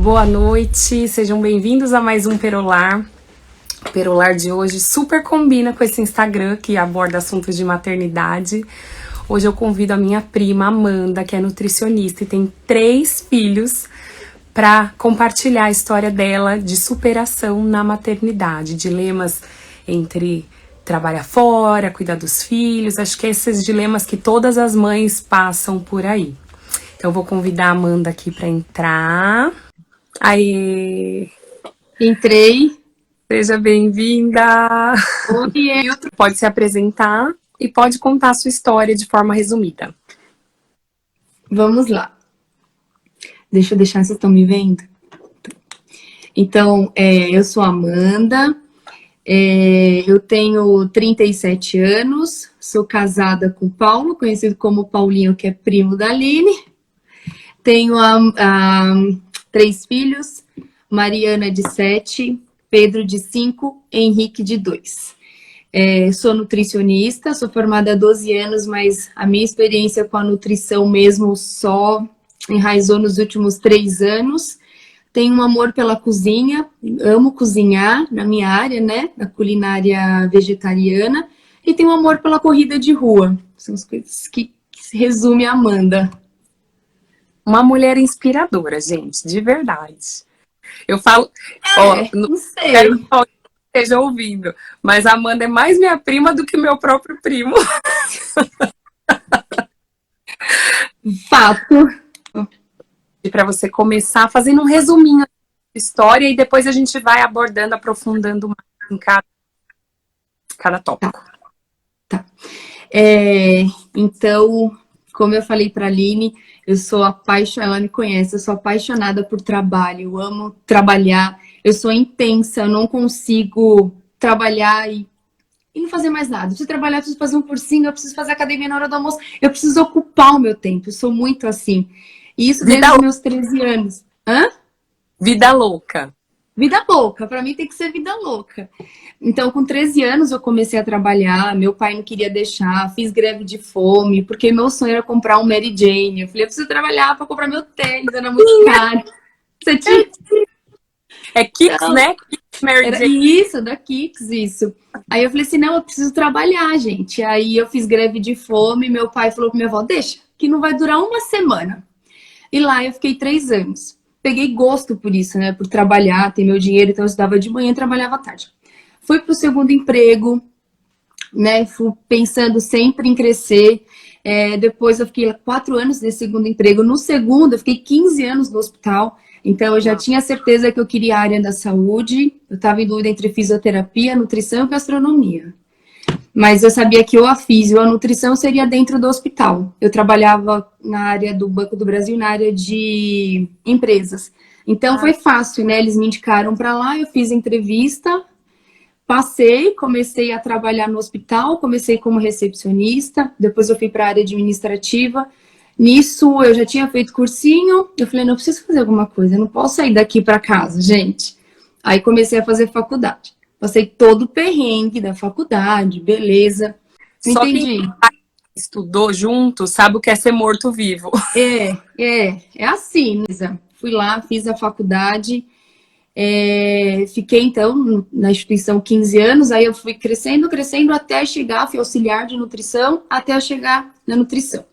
Boa noite, sejam bem-vindos a mais um Perolar. O Perolar de hoje super combina com esse Instagram que aborda assuntos de maternidade. Hoje eu convido a minha prima Amanda, que é nutricionista e tem 3 filhos, para compartilhar a história dela de superação na maternidade, dilemas entre trabalhar fora, cuidar dos filhos, acho que esses dilemas que todas as mães passam por aí. Então eu vou convidar a Amanda aqui para entrar. Aí, Entrei. seja bem-vinda. Oi, Pode se apresentar e pode contar a sua história de forma resumida. vamos lá. Deixa eu deixar, vocês estão me vendo? Então, eu sou a Amanda, eu tenho 37 anos, sou casada com o Paulo, conhecido como Paulinho, que é primo da Aline. Tenho 3 filhos, Mariana de 7, Pedro de 5, Henrique de 2. Sou nutricionista, sou formada há 12 anos, mas a minha experiência com a nutrição mesmo só enraizou nos últimos 3 anos. Tenho um amor pela cozinha, amo cozinhar na minha área, né, na culinária vegetariana, e tenho um amor pela corrida de rua. São as coisas que se resume a Amanda. Uma mulher inspiradora, gente, de verdade. Eu falo, Não quero que sei. o Paulo esteja ouvindo, mas a Amanda é mais minha prima do que meu próprio primo. Fato. E para você começar fazendo um resuminho da história e depois a gente vai abordando, aprofundando mais em cada tópico. Tá. Então, como eu falei para a Aline, eu sou apaixonada, ela me conhece, eu sou apaixonada por trabalho, eu amo trabalhar, eu sou intensa, eu não consigo trabalhar e não fazer mais nada. Eu preciso trabalhar, eu preciso fazer um cursinho, eu preciso fazer academia na hora do almoço, eu preciso ocupar o meu tempo, eu sou muito assim. E isso desde os meus 13 anos. Vida louca. Vida louca, para mim tem que ser vida louca. Então, com 13 anos eu comecei a trabalhar, meu pai não queria deixar, fiz greve de fome, porque meu sonho era comprar um Mary Jane. Eu falei, eu preciso trabalhar para comprar meu tênis, era muito caro. Você tinha... É Kicks, Então, né? Kicks Mary era Jane. isso, da Kicks, isso. Aí eu falei assim, não, eu preciso trabalhar, gente. Aí eu fiz greve de fome, meu pai falou pra minha avó, deixa, que não vai durar uma semana. E lá eu fiquei 3 anos. Peguei gosto por isso, né? Por trabalhar, ter meu dinheiro, então eu estudava de manhã e trabalhava à tarde. Fui pro segundo emprego, né? Fui pensando sempre em crescer. Depois eu fiquei 4 anos nesse segundo emprego. No segundo, eu fiquei 15 anos no hospital. Então eu já tinha certeza que eu queria a área da saúde. Eu estava em dúvida entre fisioterapia, nutrição e gastronomia. Mas eu sabia que ou a físio ou a nutrição seria dentro do hospital. Eu trabalhava na área do Banco do Brasil, na área de empresas. Então foi fácil, né? Eles me indicaram para lá, eu fiz entrevista, passei, comecei a trabalhar no hospital, comecei como recepcionista, depois eu fui para a área administrativa. Nisso eu já tinha feito cursinho, eu falei, não, eu preciso fazer alguma coisa, eu não posso sair daqui para casa, gente. Aí comecei a fazer faculdade. Passei todo o perrengue da faculdade, beleza. Não Só quem entendi. estudou junto sabe o que é ser morto-vivo. É assim, Lisa. Fui lá, fiz a faculdade, fiquei então na instituição 15 anos, aí eu fui crescendo, crescendo até chegar, fui auxiliar de nutrição, até chegar na nutrição.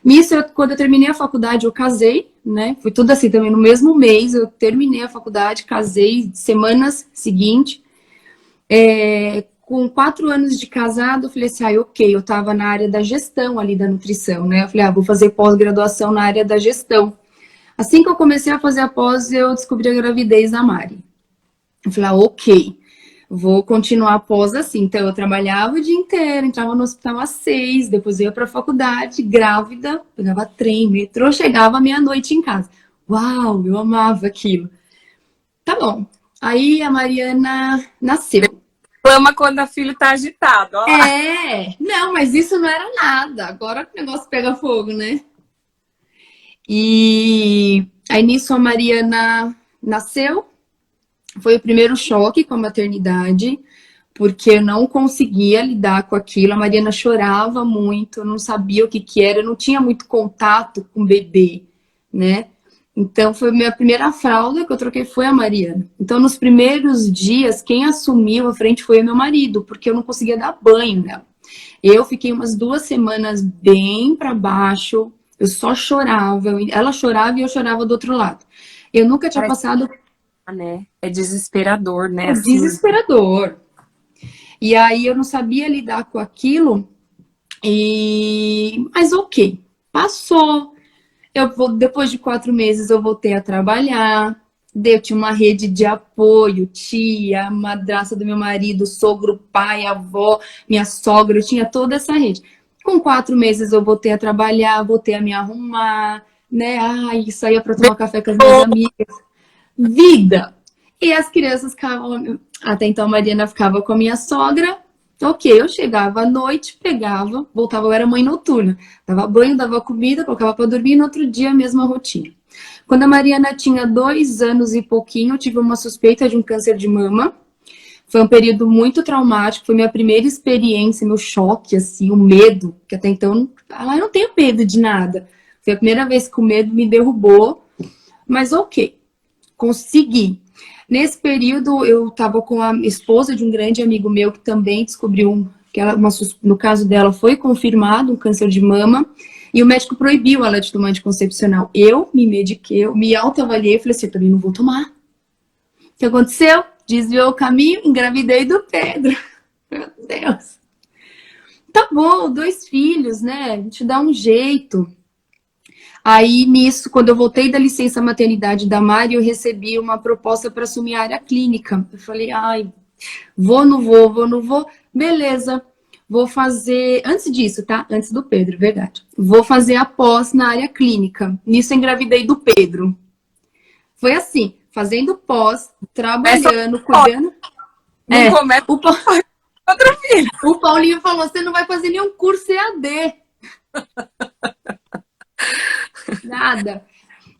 Nisso, quando eu terminei a faculdade, eu casei, né? Foi tudo assim também, no mesmo mês, eu terminei a faculdade, casei, semanas seguintes. Com 4 anos de casado, eu falei assim, ok, eu estava na área da gestão ali da nutrição, né? Eu falei, vou fazer pós-graduação na área da gestão. Assim que eu comecei a fazer a pós, eu descobri a gravidez da Mari. Eu falei, ok, vou continuar a pós assim. Então, eu trabalhava o dia inteiro, entrava no hospital às 6, depois eu ia para a faculdade, grávida, pegava trem, metrô, chegava meia-noite em casa. Uau, eu amava aquilo. Tá bom. Aí a Mariana nasceu. Reclama quando a filha tá agitado, ó. Não, mas isso não era nada. Agora que o negócio pega fogo, né? E aí nisso a Mariana nasceu. Foi o primeiro choque com a maternidade, porque eu não conseguia lidar com aquilo. A Mariana chorava muito, eu não sabia o que era, eu não tinha muito contato com o bebê, né? Então, foi a minha primeira fralda que eu troquei foi a Mariana. Então, nos primeiros dias, quem assumiu a frente foi o meu marido, porque eu não conseguia dar banho nela. Eu fiquei umas 2 semanas bem para baixo, eu só chorava, ela chorava e eu chorava do outro lado. Eu nunca tinha Parece, passado. né? É desesperador, né? É Assim, desesperador. E aí eu não sabia lidar com aquilo, mas ok, passou. Depois de 4 meses eu voltei a trabalhar. Eu tinha uma rede de apoio, tia, madrasta do meu marido, sogro, pai, avó, minha sogra, eu tinha toda essa rede. Com 4 meses eu voltei a trabalhar, voltei a me arrumar, né? Ai, saía para tomar café com as minhas amigas. Vida! E as crianças ficavam. Até então a Mariana ficava com a minha sogra. Ok, eu chegava à noite, pegava, voltava, eu era mãe noturna. Dava banho, dava comida, colocava para dormir e no outro dia a mesma rotina. Quando a Mariana tinha 2 anos e pouquinho, eu tive uma suspeita de um câncer de mama. Foi um período muito traumático, foi minha primeira experiência, meu choque, assim, o medo, que até então eu não tenho medo de nada. Foi a primeira vez que o medo me derrubou, mas ok, consegui. Nesse período, eu estava com a esposa de um grande amigo meu que também descobriu que ela, no caso dela, foi confirmado um câncer de mama. E o médico proibiu ela de tomar anticoncepcional. Eu me mediquei, eu me autoavaliei e falei assim, eu também não vou tomar. O que aconteceu? Desviou o caminho, engravidei do Pedro. Meu Deus. Tá bom, 2 filhos, né? A gente dá um jeito. Aí, nisso, quando eu voltei da licença maternidade da Mari, eu recebi uma proposta para assumir a área clínica. Eu falei, ai, vou, não vou, vou, não vou. Beleza, vou fazer... Antes disso, tá? Antes do Pedro, verdade. Vou fazer a pós na área clínica. Nisso, eu engravidei do Pedro. Foi assim, fazendo pós, trabalhando, cuidando... não começa outro filho. O Paulinho falou, você não vai fazer nenhum curso EAD. Nada.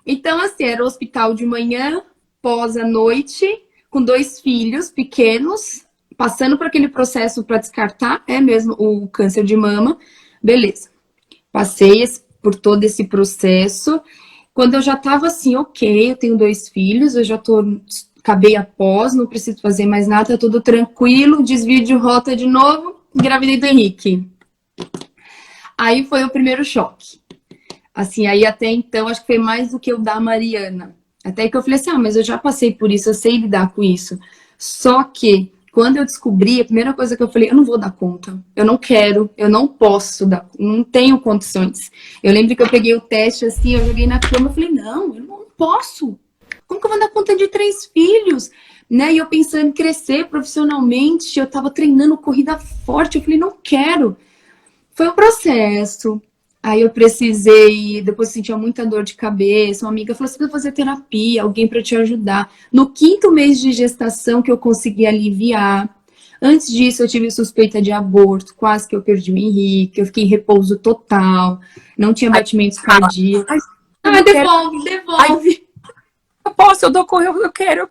Então, assim, era hospital de manhã, pós à noite, com 2 filhos pequenos, passando por aquele processo para descartar, mesmo o câncer de mama. Beleza. Passei por todo esse processo. Quando eu já estava assim, ok, eu tenho 2 filhos, eu já acabei a pós, não preciso fazer mais nada, tá tudo tranquilo, desvio de rota de novo, engravidei do Henrique. Aí foi o primeiro choque. Assim, aí até então, acho que foi mais do que o da Mariana. Até que eu falei assim, mas eu já passei por isso, eu sei lidar com isso. Só que, quando eu descobri, a primeira coisa que eu falei, eu não vou dar conta. Eu não quero, eu não posso dar, não tenho condições. Eu lembro que eu peguei o teste assim, eu joguei na cama, eu falei, não, eu não posso. Como que eu vou dar conta de 3 filhos? Né? E eu pensando em crescer profissionalmente, eu tava treinando corrida forte, eu falei, não quero. Foi um processo. Aí eu precisei, depois eu sentia muita dor de cabeça, uma amiga falou, você precisa fazer terapia, alguém para te ajudar. No 5º mês de gestação que eu consegui aliviar. Antes disso eu tive suspeita de aborto, quase que eu perdi o Henrique, eu fiquei em repouso total, não tinha batimentos cardíacos. Devolve, devolve. Eu posso, eu dou correr, eu quero.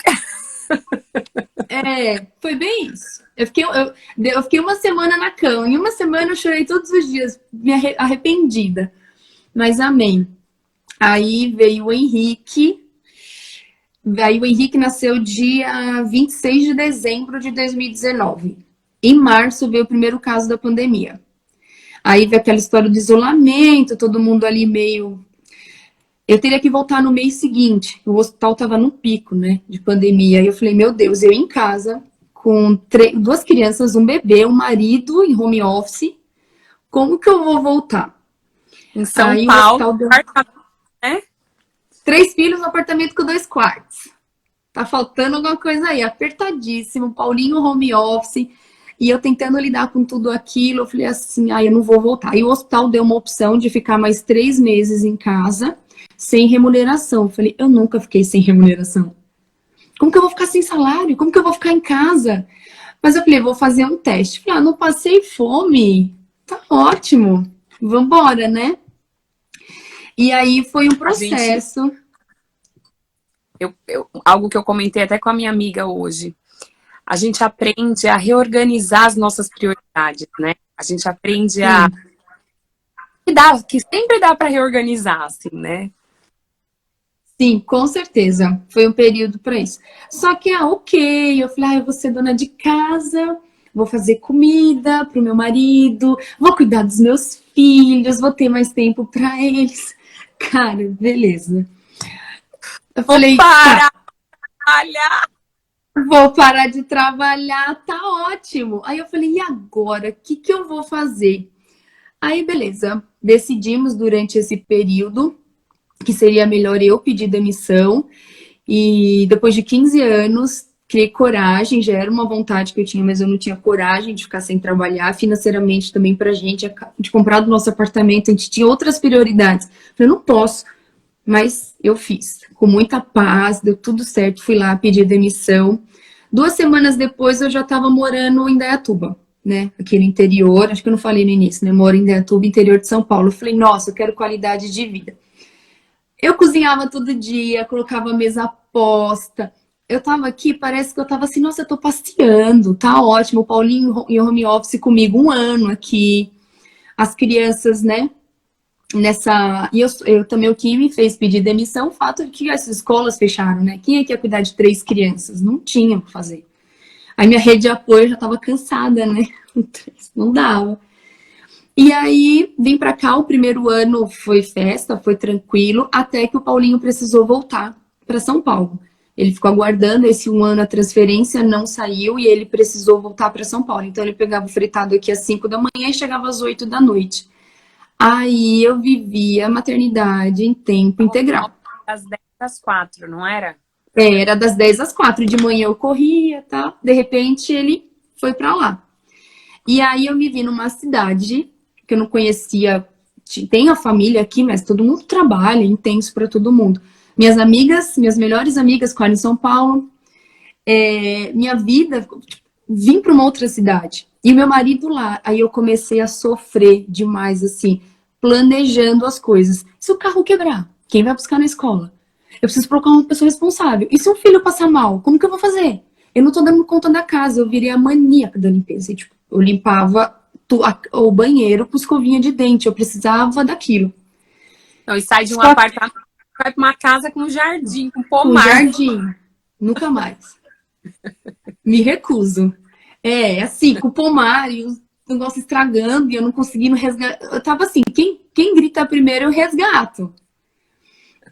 Foi bem isso. Eu fiquei uma semana na cama. Em uma semana eu chorei todos os dias, me arrependida. Mas amém. Aí veio o Henrique. Aí o Henrique nasceu dia 26 de dezembro de 2019. Em março veio o primeiro caso da pandemia. Aí veio aquela história do isolamento, todo mundo ali meio... Eu teria que voltar no mês seguinte. O hospital estava no pico, né, de pandemia. Aí eu falei, meu Deus, eu em casa, com 2 crianças, um bebê, um marido em home office, como que eu vou voltar? Em São aí, Paulo, né? 3 filhos no apartamento com 2 quartos. Tá faltando alguma coisa aí, apertadíssimo, Paulinho home office, e eu tentando lidar com tudo aquilo, eu falei assim, eu não vou voltar. E o hospital deu uma opção de ficar mais 3 meses em casa, sem remuneração. Eu falei, eu nunca fiquei sem remuneração. Como que eu vou ficar sem salário? Como que eu vou ficar em casa? Mas eu falei, vou fazer um teste. Falei, não passei fome. Tá ótimo. Vambora, né? E aí foi um processo. Algo que eu comentei até com a minha amiga hoje. A gente aprende a reorganizar as nossas prioridades, né? A gente aprende que sempre dá para reorganizar, assim, né? Sim, com certeza. Foi um período para isso. Só que, ok, eu falei, eu vou ser dona de casa, vou fazer comida pro meu marido, vou cuidar dos meus filhos, vou ter mais tempo para eles. Cara, beleza. Eu Vou falei, tá, parar, olha! vou parar de trabalhar, tá ótimo. Aí eu falei, e agora? O que que eu vou fazer? Aí, beleza. Decidimos durante esse período que seria melhor eu pedir demissão. E depois de 15 anos, criei coragem, já era uma vontade que eu tinha, mas eu não tinha coragem de ficar sem trabalhar, financeiramente também pra gente, de comprar do nosso apartamento, a gente tinha outras prioridades. Eu falei, não posso, mas eu fiz, com muita paz, deu tudo certo, fui lá pedir demissão. 2 semanas depois eu já estava morando em Indaiatuba, né, aqui no interior, acho que eu não falei no início, né, moro em Indaiatuba, interior de São Paulo. Eu falei, nossa, eu quero qualidade de vida. Eu cozinhava todo dia, colocava a mesa posta. Eu tava aqui, parece que eu tava assim, nossa, eu tô passeando, tá ótimo. O Paulinho em home office comigo 1 ano aqui. As crianças, né, nessa... E eu também, o que me fez pedir demissão, o fato de que as escolas fecharam, né? Quem é que ia cuidar de 3 crianças? Não tinha o que fazer. Aí minha rede de apoio já tava cansada, né? Não dava. E aí, vim pra cá, o primeiro ano foi festa, foi tranquilo, até que o Paulinho precisou voltar para São Paulo. Ele ficou aguardando esse 1 ano, a transferência não saiu e ele precisou voltar para São Paulo. Então, ele pegava o fretado aqui às 5 da manhã e chegava às 8 da noite. Aí, eu vivia a maternidade em tempo integral. Das 10 às 4, não era? Era das 10 às 4 de manhã eu corria, tá? De repente, ele foi para lá. E aí, eu me vi numa cidade que eu não conhecia. Tem a família aqui, mas todo mundo trabalha, é intenso para todo mundo. Minhas amigas, minhas melhores amigas, claro, em São Paulo. Minha vida, vim para uma outra cidade. E meu marido lá. Aí eu comecei a sofrer demais, assim, planejando as coisas. E se o carro quebrar? Quem vai buscar na escola? Eu preciso colocar uma pessoa responsável. E se o filho passar mal? Como que eu vou fazer? Eu não tô dando conta da casa. Eu virei a maníaca da limpeza. E, tipo, eu limpava o banheiro com escovinha de dente. Eu precisava daquilo. Então, e sai de um Só que apartamento, vai para uma casa com jardim, com com pomar. jardim, nunca mais. Me recuso. Assim, com o pomar e os negócios estragando e eu não conseguindo resgatar. Eu tava assim, quem grita primeiro eu resgato.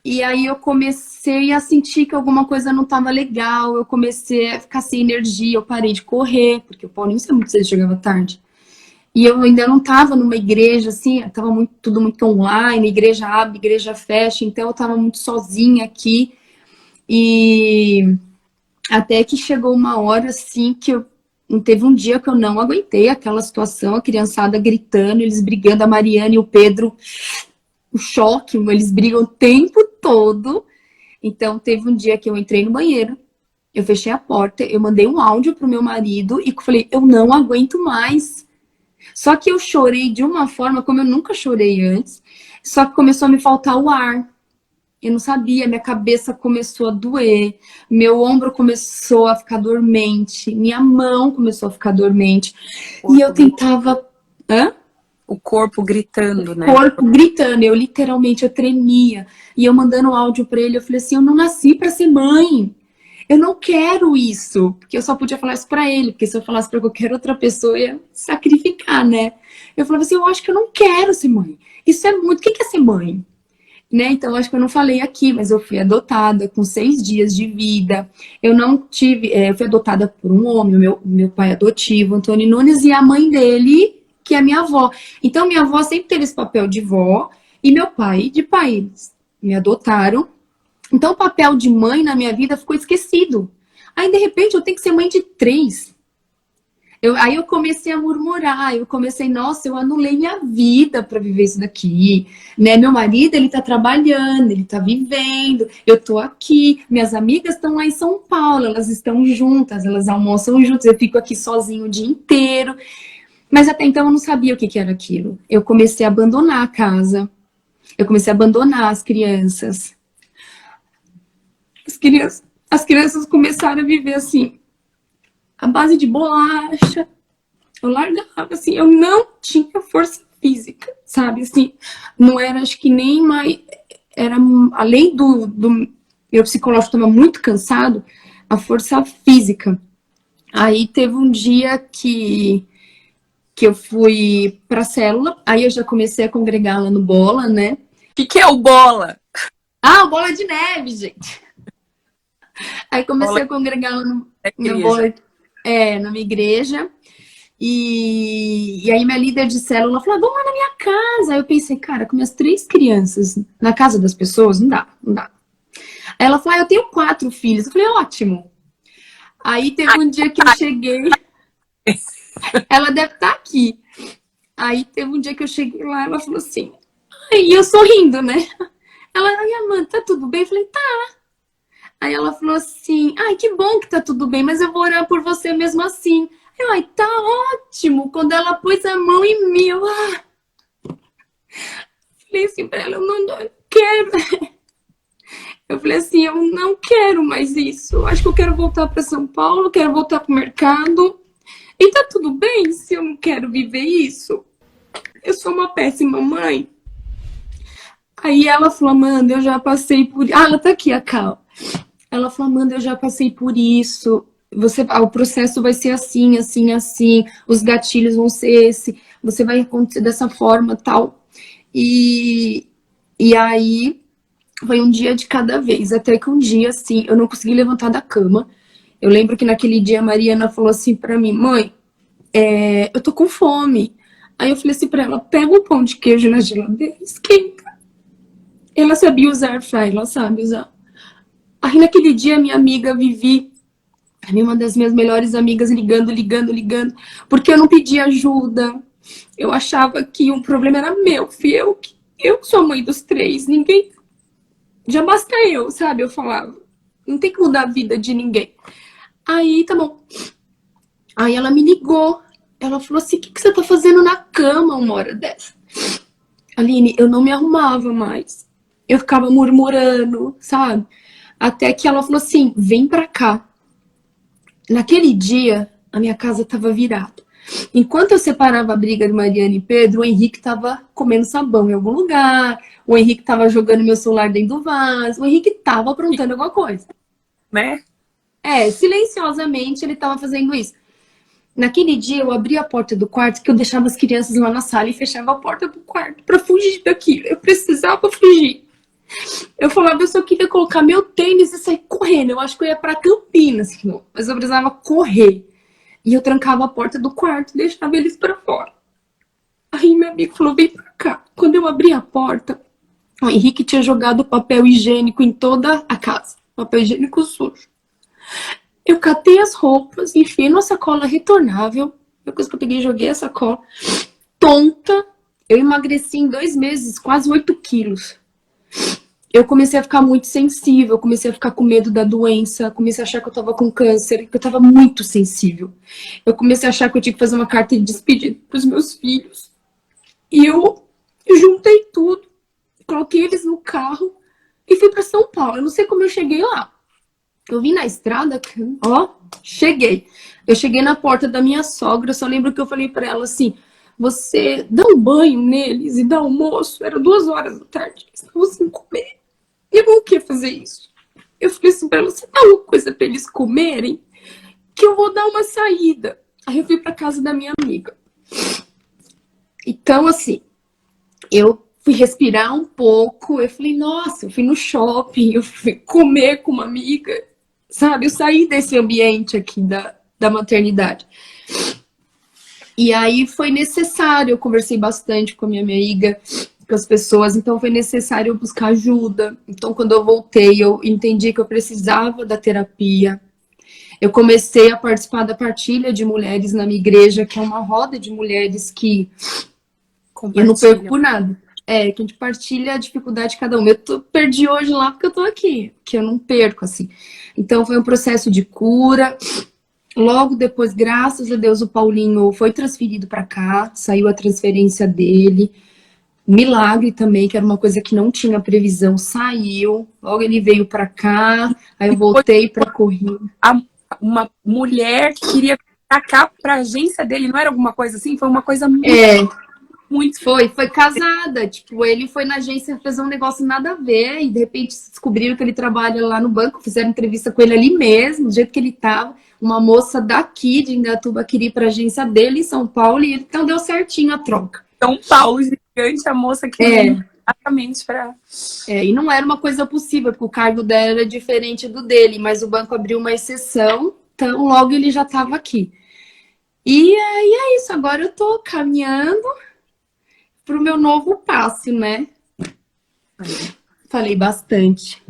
E aí eu comecei a sentir que alguma coisa não tava legal, eu comecei a ficar sem energia, eu parei de correr, porque o Paulinho sempre muito cedo chegava tarde. E eu ainda não tava numa igreja, assim, tava tudo muito online, igreja abre, igreja fecha, então eu tava muito sozinha aqui. E até que chegou uma hora, assim, que teve um dia que eu não aguentei aquela situação, a criançada gritando, eles brigando, a Mariana e o Pedro, o choque, eles brigam o tempo todo. Então, teve um dia que eu entrei no banheiro, eu fechei a porta, eu mandei um áudio pro meu marido e falei, eu não aguento mais. Só que eu chorei de uma forma como eu nunca chorei antes, só que começou a me faltar o ar. Eu não sabia, minha cabeça começou a doer, meu ombro começou a ficar dormente, minha mão começou a ficar dormente. E eu tentava... Hã? O corpo gritando, né? Corpo gritando, eu literalmente, eu tremia. E eu mandando áudio pra ele, eu falei assim, eu não nasci pra ser mãe. Eu não quero isso. Porque eu só podia falar isso pra ele, porque se eu falasse pra qualquer outra pessoa, eu ia sacrificar, né? Eu falava assim, eu acho que eu não quero ser mãe. Isso é muito... O que é ser mãe? Né? Então, acho que eu não falei aqui, mas eu fui adotada com 6 dias de vida. Eu não tive... eu fui adotada por um homem, meu pai adotivo, Antônio Nunes, e a mãe dele, que é a minha avó. Então, minha avó sempre teve esse papel de vó, e meu pai de pai. Eles me adotaram. Então, o papel de mãe na minha vida ficou esquecido. Aí, de repente, eu tenho que ser mãe de 3. Aí eu comecei a murmurar, eu comecei, nossa, eu anulei minha vida para viver isso daqui, né? Meu marido, ele tá trabalhando, ele tá vivendo, eu tô aqui, minhas amigas estão lá em São Paulo, elas estão juntas, elas almoçam juntas, eu fico aqui sozinho o dia inteiro. Mas até então eu não sabia o que era aquilo. Eu comecei a abandonar a casa, eu comecei a abandonar as crianças. As crianças começaram a viver assim, a base de bolacha. Eu largava, assim, eu não tinha força física, sabe? Assim, não era, acho que nem mais... era além do meu psicológico estava muito cansado, a força física. Aí teve um dia que eu fui pra célula, aí eu já comecei a congregar lá no Bola, né? O que é o Bola? Ah, Bola de Neve, gente! Aí comecei Bola a congregar lá da no igreja. Bola, na minha igreja. E aí minha líder de célula falou, vamos lá na minha casa. Aí eu pensei, cara, com minhas 3 crianças na casa das pessoas, não dá, não dá. Aí ela falou, eu tenho 4 filhos. Eu falei, ótimo. Aí teve um dia que eu cheguei, ela deve estar aqui. Aí teve um dia que eu cheguei lá, ela falou assim, e eu sorrindo, né? Ela, ai, Amanda, tá tudo bem? Eu falei, tá. Aí ela falou assim, ai, que bom que tá tudo bem, mas eu vou orar por você mesmo assim. Eu, ai, tá ótimo. Quando ela pôs a mão em mim, eu falei assim pra ela, eu não quero. Eu falei assim, eu não quero mais isso. Eu acho que eu quero voltar para São Paulo, quero voltar pro mercado. E tá tudo bem se eu não quero viver isso? Eu sou uma péssima mãe. Aí ela falou, Amanda, eu já passei por... Ah, ela tá aqui, a Cal. Ela falou, Amanda, eu já passei por isso. O processo vai ser assim, assim, assim. Os gatilhos vão ser esse. Você vai acontecer dessa forma, tal. E aí foi um dia de cada vez. Até que um dia, assim, eu não consegui levantar da cama. Eu lembro que naquele dia a Mariana falou assim pra mim, mãe, eu tô com fome. Aí eu falei assim pra ela, pega um pão de queijo na geladeira, esquenta. Ela sabia usar air fry, ela sabe usar. Aí naquele dia minha amiga Vivi, uma das minhas melhores amigas, ligando, porque eu não pedi ajuda. Eu achava que o problema era meu, fui eu que sou a mãe dos 3, ninguém, já basta eu, sabe? Eu falava, não tem que mudar a vida de ninguém. Aí, tá bom. Aí ela me ligou, ela falou assim, o que você tá fazendo na cama uma hora dessa? Aline, eu não me arrumava mais. Eu ficava murmurando, sabe? Até que ela falou assim, vem pra cá. Naquele dia, a minha casa tava virada. Enquanto eu separava a briga de Mariana e Pedro, o Henrique tava comendo sabão em algum lugar, o Henrique tava jogando meu celular dentro do vaso, o Henrique tava aprontando alguma coisa. Né? Silenciosamente ele tava fazendo isso. Naquele dia eu abri a porta do quarto, que eu deixava as crianças lá na sala e fechava a porta do quarto pra fugir daquilo. Eu precisava fugir. Eu falava, eu só queria colocar meu tênis e sair correndo. Eu acho que eu ia pra Campinas, mas eu precisava correr. E eu trancava a porta do quarto e deixava eles pra fora. Aí meu amigo falou, vem pra cá. Quando eu abri a porta, o Henrique tinha jogado papel higiênico em toda a casa. Papel higiênico sujo. Eu catei as roupas, enfiei numa sacola retornável. A coisa que eu peguei e joguei a sacola. Tonta. Eu emagreci em 2 meses, quase 8 quilos. Eu comecei a ficar muito sensível, comecei a ficar com medo da doença, comecei a achar que eu tava com câncer, que eu tava muito sensível. Eu comecei a achar que eu tinha que fazer uma carta de despedida pros meus filhos. E eu juntei tudo, coloquei eles no carro e fui pra São Paulo. Eu não sei como eu cheguei lá. Eu vim na estrada, ó, cheguei. Eu cheguei na porta da minha sogra, eu só lembro que eu falei pra ela assim, você dá um banho neles e dá almoço? Era 2 horas da tarde, eles estavam sem comer. E eu não queria fazer isso. Eu falei assim pra ela, você dá alguma coisa pra eles comerem? Que eu vou dar uma saída. Aí eu fui pra casa da minha amiga. Então, assim, eu fui respirar um pouco. Eu falei, nossa, eu fui no shopping, eu fui comer com uma amiga. Sabe, eu saí desse ambiente aqui da maternidade. E aí foi necessário, eu conversei bastante com a minha amiga, com as pessoas, então foi necessário eu buscar ajuda. Então, quando eu voltei, eu entendi que eu precisava da terapia. Eu comecei a participar da partilha de mulheres na minha igreja, que é uma roda de mulheres que eu não perco por nada. Que a gente partilha a dificuldade de cada uma. Perdi hoje lá porque eu tô aqui, que eu não perco, assim. Então, foi um processo de cura. Logo depois, graças a Deus, o Paulinho foi transferido para cá, saiu a transferência dele. Milagre também, que era uma coisa que não tinha previsão, saiu. Logo ele veio para cá, aí eu voltei para correr. Uma mulher que queria tacar pra agência dele, não era alguma coisa assim? Foi uma coisa muito... muito. Foi casada. Tipo, ele foi na agência fazer um negócio nada a ver e de repente descobriram que ele trabalha lá no banco, fizeram entrevista com ele ali mesmo, do jeito que ele tava. Uma moça daqui de Indaiatuba queria ir pra agência dele em São Paulo e então deu certinho a troca. São Paulo, gigante, a moça que exatamente para. E não era uma coisa possível, porque o cargo dela era diferente do dele, mas o banco abriu uma exceção, então logo ele já estava aqui. E aí é isso, agora eu tô caminhando pro meu novo passo, né? Falei bastante.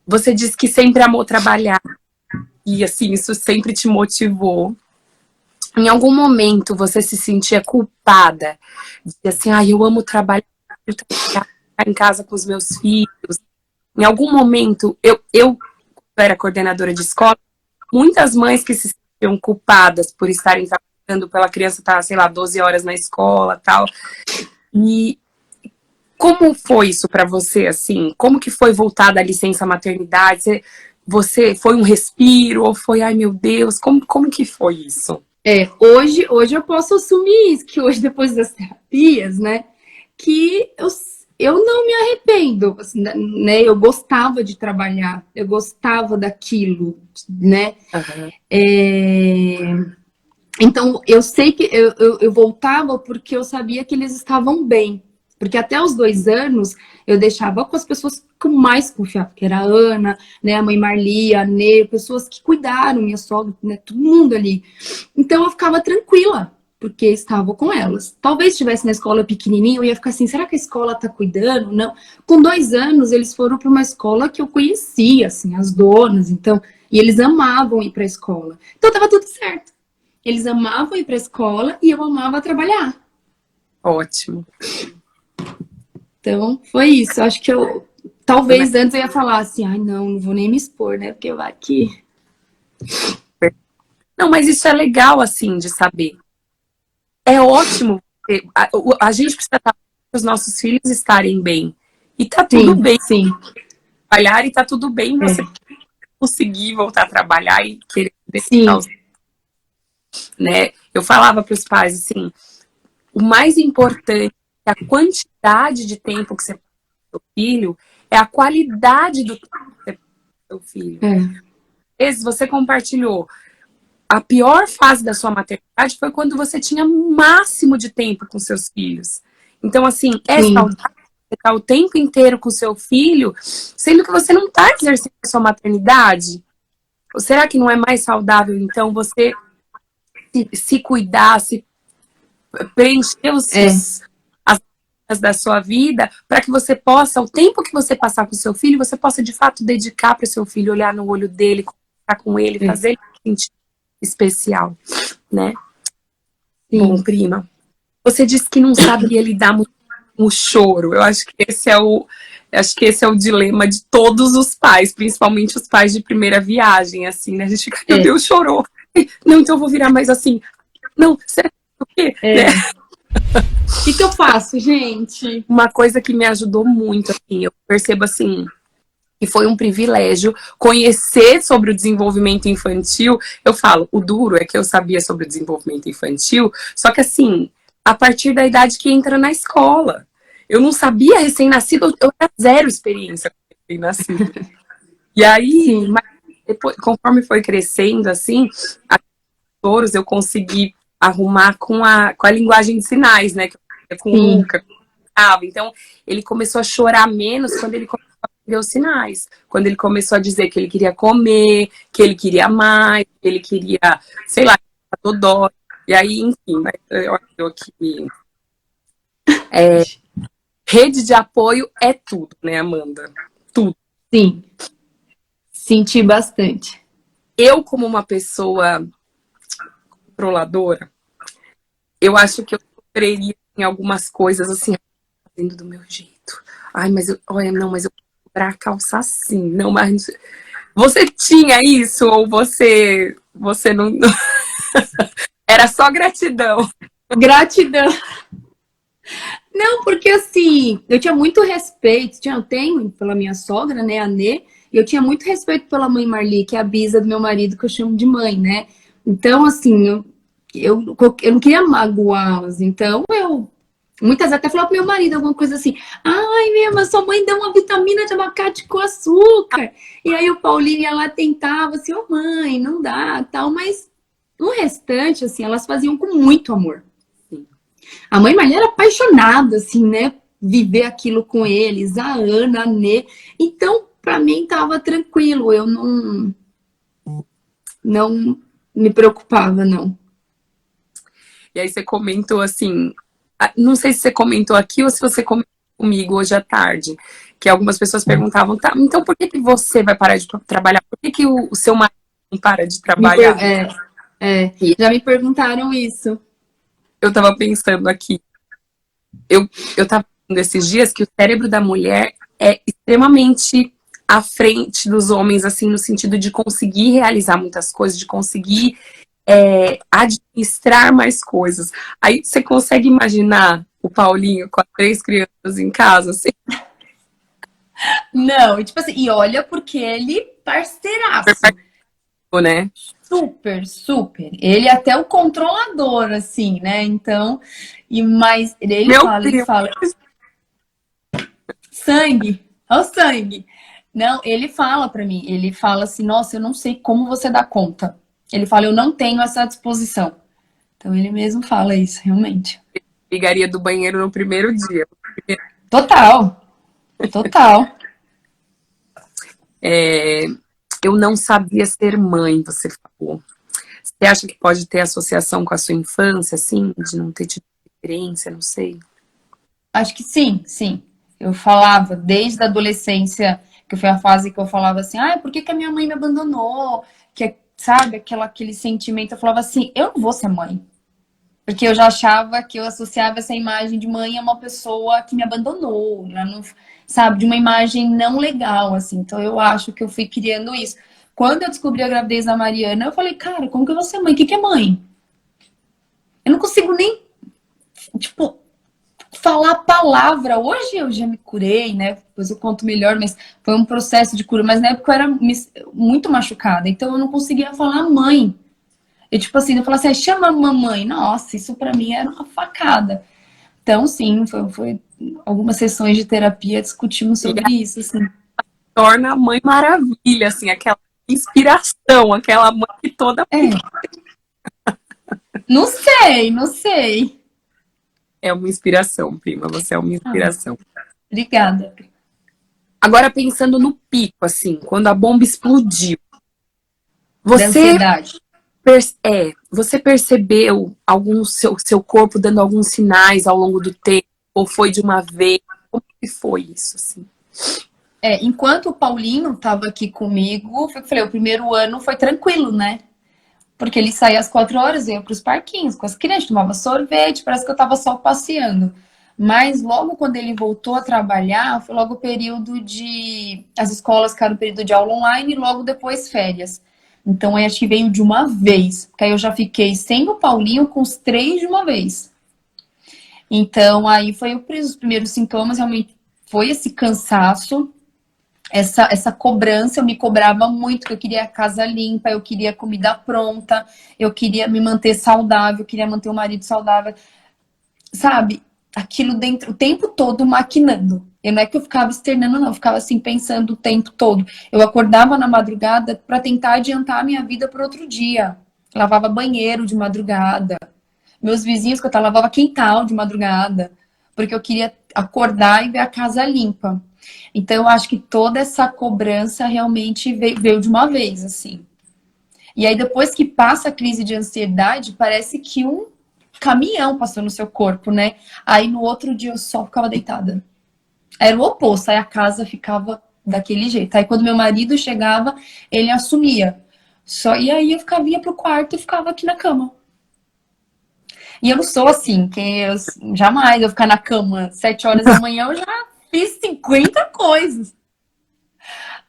Você disse que sempre amou trabalhar e assim, isso sempre te motivou. Em algum momento você se sentia culpada de assim, eu amo trabalhar em casa com os meus filhos. Em algum momento, eu era coordenadora de escola, muitas mães que se sentiam culpadas por estarem trabalhando, pela criança estar, sei lá, 12 horas na escola, tal. E como foi isso para você, assim? Como que foi voltar da licença maternidade? Você foi um respiro ou foi, ai meu Deus, como que foi isso? Hoje eu posso assumir isso, que hoje, depois das terapias, né, que eu não me arrependo, assim, né, eu gostava de trabalhar, eu gostava daquilo, né, então eu sei que eu voltava porque eu sabia que eles estavam bem, porque até os 2 anos eu deixava com as pessoas que eu mais confiava, que era a Ana, né, a mãe Marli, a Nê, pessoas que cuidaram, minha sogra, né, todo mundo ali. Então eu ficava tranquila, porque estava com elas. Talvez estivesse na escola pequenininha, eu ia ficar assim, será que a escola tá cuidando? Não. Com 2 anos, eles foram para uma escola que eu conhecia, assim, as donas, então, e eles amavam ir para a escola. Então tava tudo certo. Eles amavam ir para a escola e eu amava trabalhar. Ótimo. Então, foi isso. Acho que talvez antes eu ia falar assim, não vou nem me expor, né? Porque vai aqui. Não, mas isso é legal, assim, de saber. É ótimo. A gente precisa estar para os nossos filhos estarem bem. E tá tudo bem. Sim. Trabalhar e tá tudo bem você conseguir voltar a trabalhar e querer deixar os... né? Eu falava para os pais, assim, o mais importante é a quantidade de tempo que você passa com seu filho, é a qualidade do tempo que você passa com seu filho. Às vezes você compartilhou a pior fase da sua maternidade foi quando você tinha o máximo de tempo com seus filhos. Então, assim, saudável você estar o tempo inteiro com seu filho, sendo que você não está exercendo a sua maternidade? Ou será que não é mais saudável, então, você se cuidar, se preencher as da sua vida, para que você possa, o tempo que você passar com o seu filho, você possa, de fato, dedicar para o seu filho, olhar no olho dele, conversar com ele, fazer ele sentir especial, né? Bom, prima, você disse que não sabia lidar muito com o choro. Eu acho que esse é o dilema de todos os pais, principalmente os pais de primeira viagem, assim, né? A gente fica, meu Deus, chorou. Não, então eu vou virar mais assim. Não, será que o quê? O que eu faço, gente? Uma coisa que me ajudou muito, assim, eu percebo assim, que foi um privilégio conhecer sobre o desenvolvimento infantil. Eu falo, o duro é que eu sabia sobre o desenvolvimento infantil, só que assim, a partir da idade que entra na escola. Eu não sabia recém-nascido, eu tinha zero experiência com recém-nascido. E aí, mas depois, conforme foi crescendo, assim, eu consegui arrumar com a linguagem de sinais, né? Com o Luca. Então, ele começou a chorar menos quando ele começou a ver os sinais. Quando ele começou a dizer que ele queria comer, que ele queria mais, que ele queria, sei lá, dodó. E aí, enfim, eu aqui... rede de apoio é tudo, né, Amanda? Tudo. Sim. Senti bastante. Eu, como uma pessoa controladora, eu acho que eu sofreria em algumas coisas, assim, fazendo do meu jeito. Ai, mas eu vou comprar a calça assim. Não, mas você tinha isso ou você não... Era só gratidão. Gratidão. Não, porque assim, eu tinha muito respeito, eu tenho pela minha sogra, né, a Nê, e eu tinha muito respeito pela mãe Marli, que é a bisa do meu marido, que eu chamo de mãe, né? Então, assim, eu não queria magoá-las, então eu muitas vezes até falava pro meu marido alguma coisa assim, ai, minha, mas sua mãe deu uma vitamina de abacate com açúcar. E aí o Paulinho ia lá tentava assim, ô mãe, não dá, tal, mas o restante, assim, elas faziam com muito amor. A mãe Maria era apaixonada, assim, né? Viver aquilo com eles, a Ana, a Nê. Então, pra mim, tava tranquilo. Eu não me preocupava, não. E aí você comentou assim, não sei se você comentou aqui ou se você comentou comigo hoje à tarde, que algumas pessoas perguntavam, tá, então por que que você vai parar de trabalhar? Por que que o seu marido não para de Me per- trabalhar? é, E já me perguntaram isso. eu tava pensando aqui, eu tava pensando esses dias que o cérebro da mulher é extremamente à frente dos homens, assim, no sentido de conseguir realizar muitas coisas, de conseguir administrar mais coisas. Aí você consegue imaginar o Paulinho com as 3 crianças em casa, assim, Não, tipo assim, e olha porque ele parceiraço. né? Super, super. Ele é até o controlador, assim, né? Então, mas Meu ele Deus, fala, sangue, ó o sangue. Não, ele fala pra mim, ele fala assim, nossa, eu não sei como você dá conta. Ele fala, eu não tenho essa disposição. Então ele mesmo fala isso, realmente. ligaria do banheiro no primeiro dia. Total, total. É, eu não sabia ser mãe, você falou. Você acha que pode ter associação com a sua infância, assim, de não ter tido experiência, não sei. Acho que sim, sim. Eu falava desde a adolescência, que foi a fase que eu falava assim, ah, por que que a minha mãe me abandonou? Que, sabe, aquele sentimento, eu falava assim, eu não vou ser mãe. Porque eu já achava que eu associava essa imagem de mãe a uma pessoa que me abandonou, né? Não, sabe, de uma imagem não legal, assim. Então eu acho que eu fui criando isso. Quando eu descobri a gravidez da Mariana, eu falei, cara, como que eu vou ser mãe? O que que é mãe? Eu não consigo nem, tipo, falar a palavra. Hoje eu já me curei, né? Depois eu conto melhor, mas foi um processo de cura. Mas na época eu era muito machucada, então eu não conseguia falar mãe. E tipo assim, eu falava assim, chama a mamãe. Nossa, isso pra mim era uma facada. Então, sim, foi algumas sessões de terapia discutimos E sobre isso, assim. torna a mãe maravilha, assim, aquela inspiração, aquela mãe que toda É, não sei, não sei. é uma inspiração, prima, você é uma Ah, inspiração. obrigada. Agora pensando no pico, assim, quando a bomba explodiu, Da você ansiedade. você percebeu algum seu corpo dando alguns sinais ao longo do tempo, ou foi de uma vez? Como que foi isso, assim? É, enquanto o Paulinho estava aqui comigo, foi o que eu falei, o primeiro ano foi tranquilo, né? Porque ele saía às 4 horas, ia para os parquinhos com as crianças, tomava sorvete, parece que eu estava só passeando. Mas logo quando ele voltou a trabalhar, foi logo o período de. As escolas ficaram no período de aula online e logo depois férias. Então aí acho que veio de uma vez. Porque aí eu já fiquei sem o Paulinho com os três de uma vez. Então aí foi os primeiros sintomas, realmente foi esse cansaço, essa cobrança, eu me cobrava muito, que eu queria a casa limpa, eu queria comida pronta, eu queria me manter saudável, eu queria manter o marido saudável, sabe? Aquilo dentro, o tempo todo maquinando. E não é que eu ficava externando, não, eu ficava assim pensando o tempo todo. Eu acordava na madrugada para tentar adiantar a minha vida para outro dia. Lavava banheiro de madrugada. Meus vizinhos, que eu lavava quintal de madrugada, porque eu queria acordar e ver a casa limpa. Então, eu acho que toda essa cobrança realmente veio de uma vez, assim. E aí, depois que passa a crise de ansiedade, parece que um caminhão passou no seu corpo, né? Aí, no outro dia, eu só ficava deitada. Era o oposto, aí a casa ficava daquele jeito. Aí, quando meu marido chegava, ele assumia. E aí, eu ficava, ia pro quarto e ficava aqui na cama. E eu não sou assim, que jamais eu ficar na cama 7 horas da manhã, eu já fiz 50 coisas.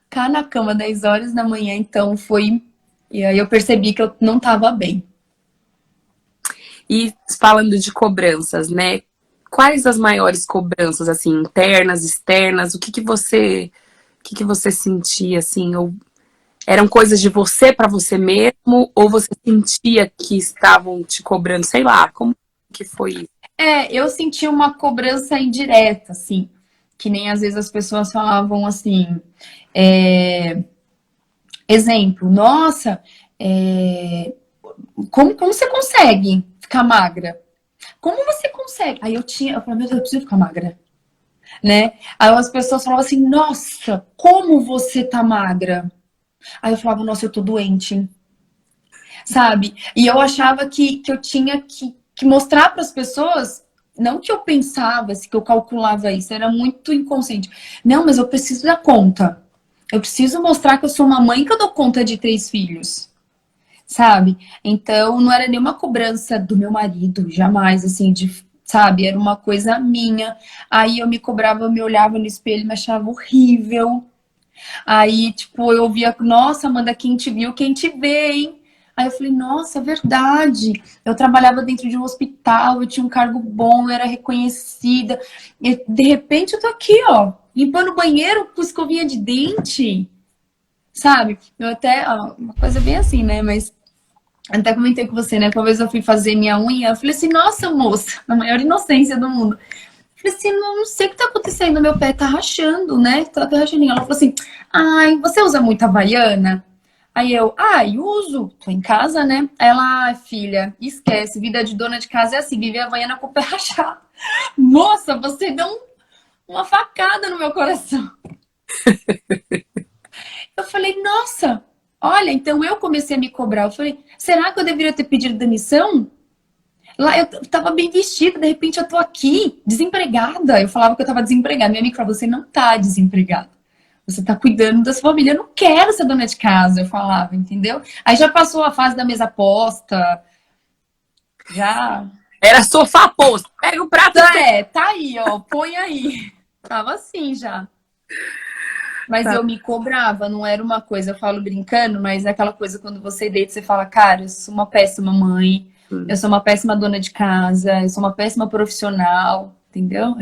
Ficar na cama 10 horas da manhã, então foi. E aí eu percebi que eu não tava bem. E falando de cobranças, né? Quais as maiores cobranças, assim, internas, externas? O que que você sentia, assim, ou Eram coisas de você para você mesmo? Ou você sentia que estavam te cobrando? Sei lá, como que foi isso? Eu senti uma cobrança indireta, assim. Que nem às vezes as pessoas falavam assim. é, Exemplo, nossa, como você consegue ficar magra? Como você consegue? Aí eu falei, meu Deus, eu preciso ficar magra, né? Aí as pessoas falavam assim, nossa, como você tá magra? Aí eu falava, nossa, eu tô doente, sabe? E eu achava que eu tinha que mostrar para as pessoas, não que eu pensava, que eu calculava isso, era muito inconsciente. Não, mas eu preciso dar conta. Eu preciso mostrar que eu sou uma mãe que eu dou conta de 3 filhos, sabe? Então não era nenhuma cobrança do meu marido, jamais, assim, sabe? Era uma coisa minha. Aí eu me cobrava, eu me olhava no espelho, me achava horrível. Aí, tipo, eu via, nossa, Amanda, quem te viu, quem te vê, hein? Aí eu falei, nossa, é verdade. Eu trabalhava dentro de um hospital, eu tinha um cargo bom, eu era reconhecida. E de repente eu tô aqui, ó, limpando o banheiro com escovinha de dente, sabe? Eu até, ó, uma coisa bem assim, né? Mas até comentei com você, né? Uma vez eu fui fazer minha unha, eu falei assim, nossa, moça, a maior inocência do mundo. Falei assim, não sei o que tá acontecendo, meu pé tá rachando, né? Tá rachando. Ela falou assim, ai, você usa muito Havaiana? Aí eu, ai, uso, tô em casa, né? Aí ela, ai, filha, esquece, vida de dona de casa é assim, viver Havaiana com o pé rachado. Nossa, você deu uma facada no meu coração. Eu falei, nossa, olha, então eu comecei a me cobrar. Eu falei, será que eu deveria ter pedido demissão? Lá eu tava bem vestida, de repente eu tô aqui, desempregada. Eu falava que eu tava desempregada. Minha amiga falou, você não tá desempregada. Você tá cuidando da sua família. Eu não quero ser dona de casa, eu falava, entendeu? Aí já passou a fase da mesa posta, já. Era sofá posto. Pega o prato e Tá aí, ó, põe aí. Tava assim já. Mas senta. eu me cobrava, não era uma coisa, eu falo brincando, mas é aquela coisa quando você deita, você fala, cara, eu sou uma péssima mãe, eu sou uma péssima dona de casa, eu sou uma péssima profissional, entendeu?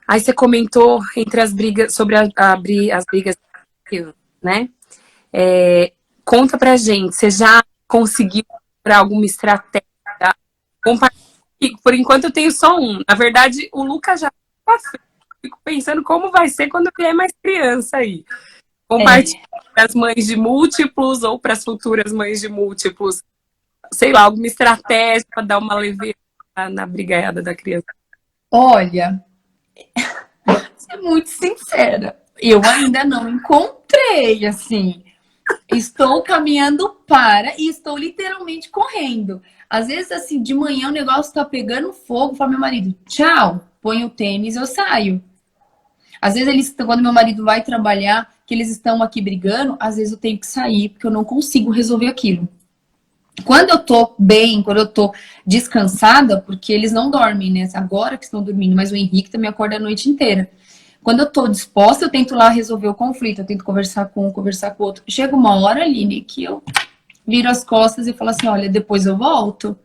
Aí você comentou entre as brigas, sobre as brigas, né? É, conta pra gente, você já conseguiu para alguma estratégia? Compartilha. Por enquanto eu tenho só um. Na verdade, o Lucas já tá feito. Fico pensando como vai ser quando eu vier mais criança aí. Compartilha É. para as mães de múltiplos ou para as futuras mães de múltiplos, sei lá, alguma estratégia para dar uma leveza na brigaiada da criança. Olha, vou ser muito sincera, eu ainda não encontrei, assim, estou caminhando para e estou literalmente correndo. Às vezes, assim, de manhã o negócio tá pegando fogo, fala meu marido, tchau, põe o tênis, eu saio. Às vezes quando meu marido vai trabalhar, que eles estão aqui brigando, às vezes eu tenho que sair, porque eu não consigo resolver aquilo. Quando eu tô bem, quando eu tô descansada, porque eles não dormem, né? Agora que estão dormindo, mas o Henrique também acorda a noite inteira. Quando eu tô disposta, eu tento lá resolver o conflito, eu tento conversar com um, conversar com o outro. Chega uma hora, Aline, que eu viro as costas e falo assim: olha, depois eu volto.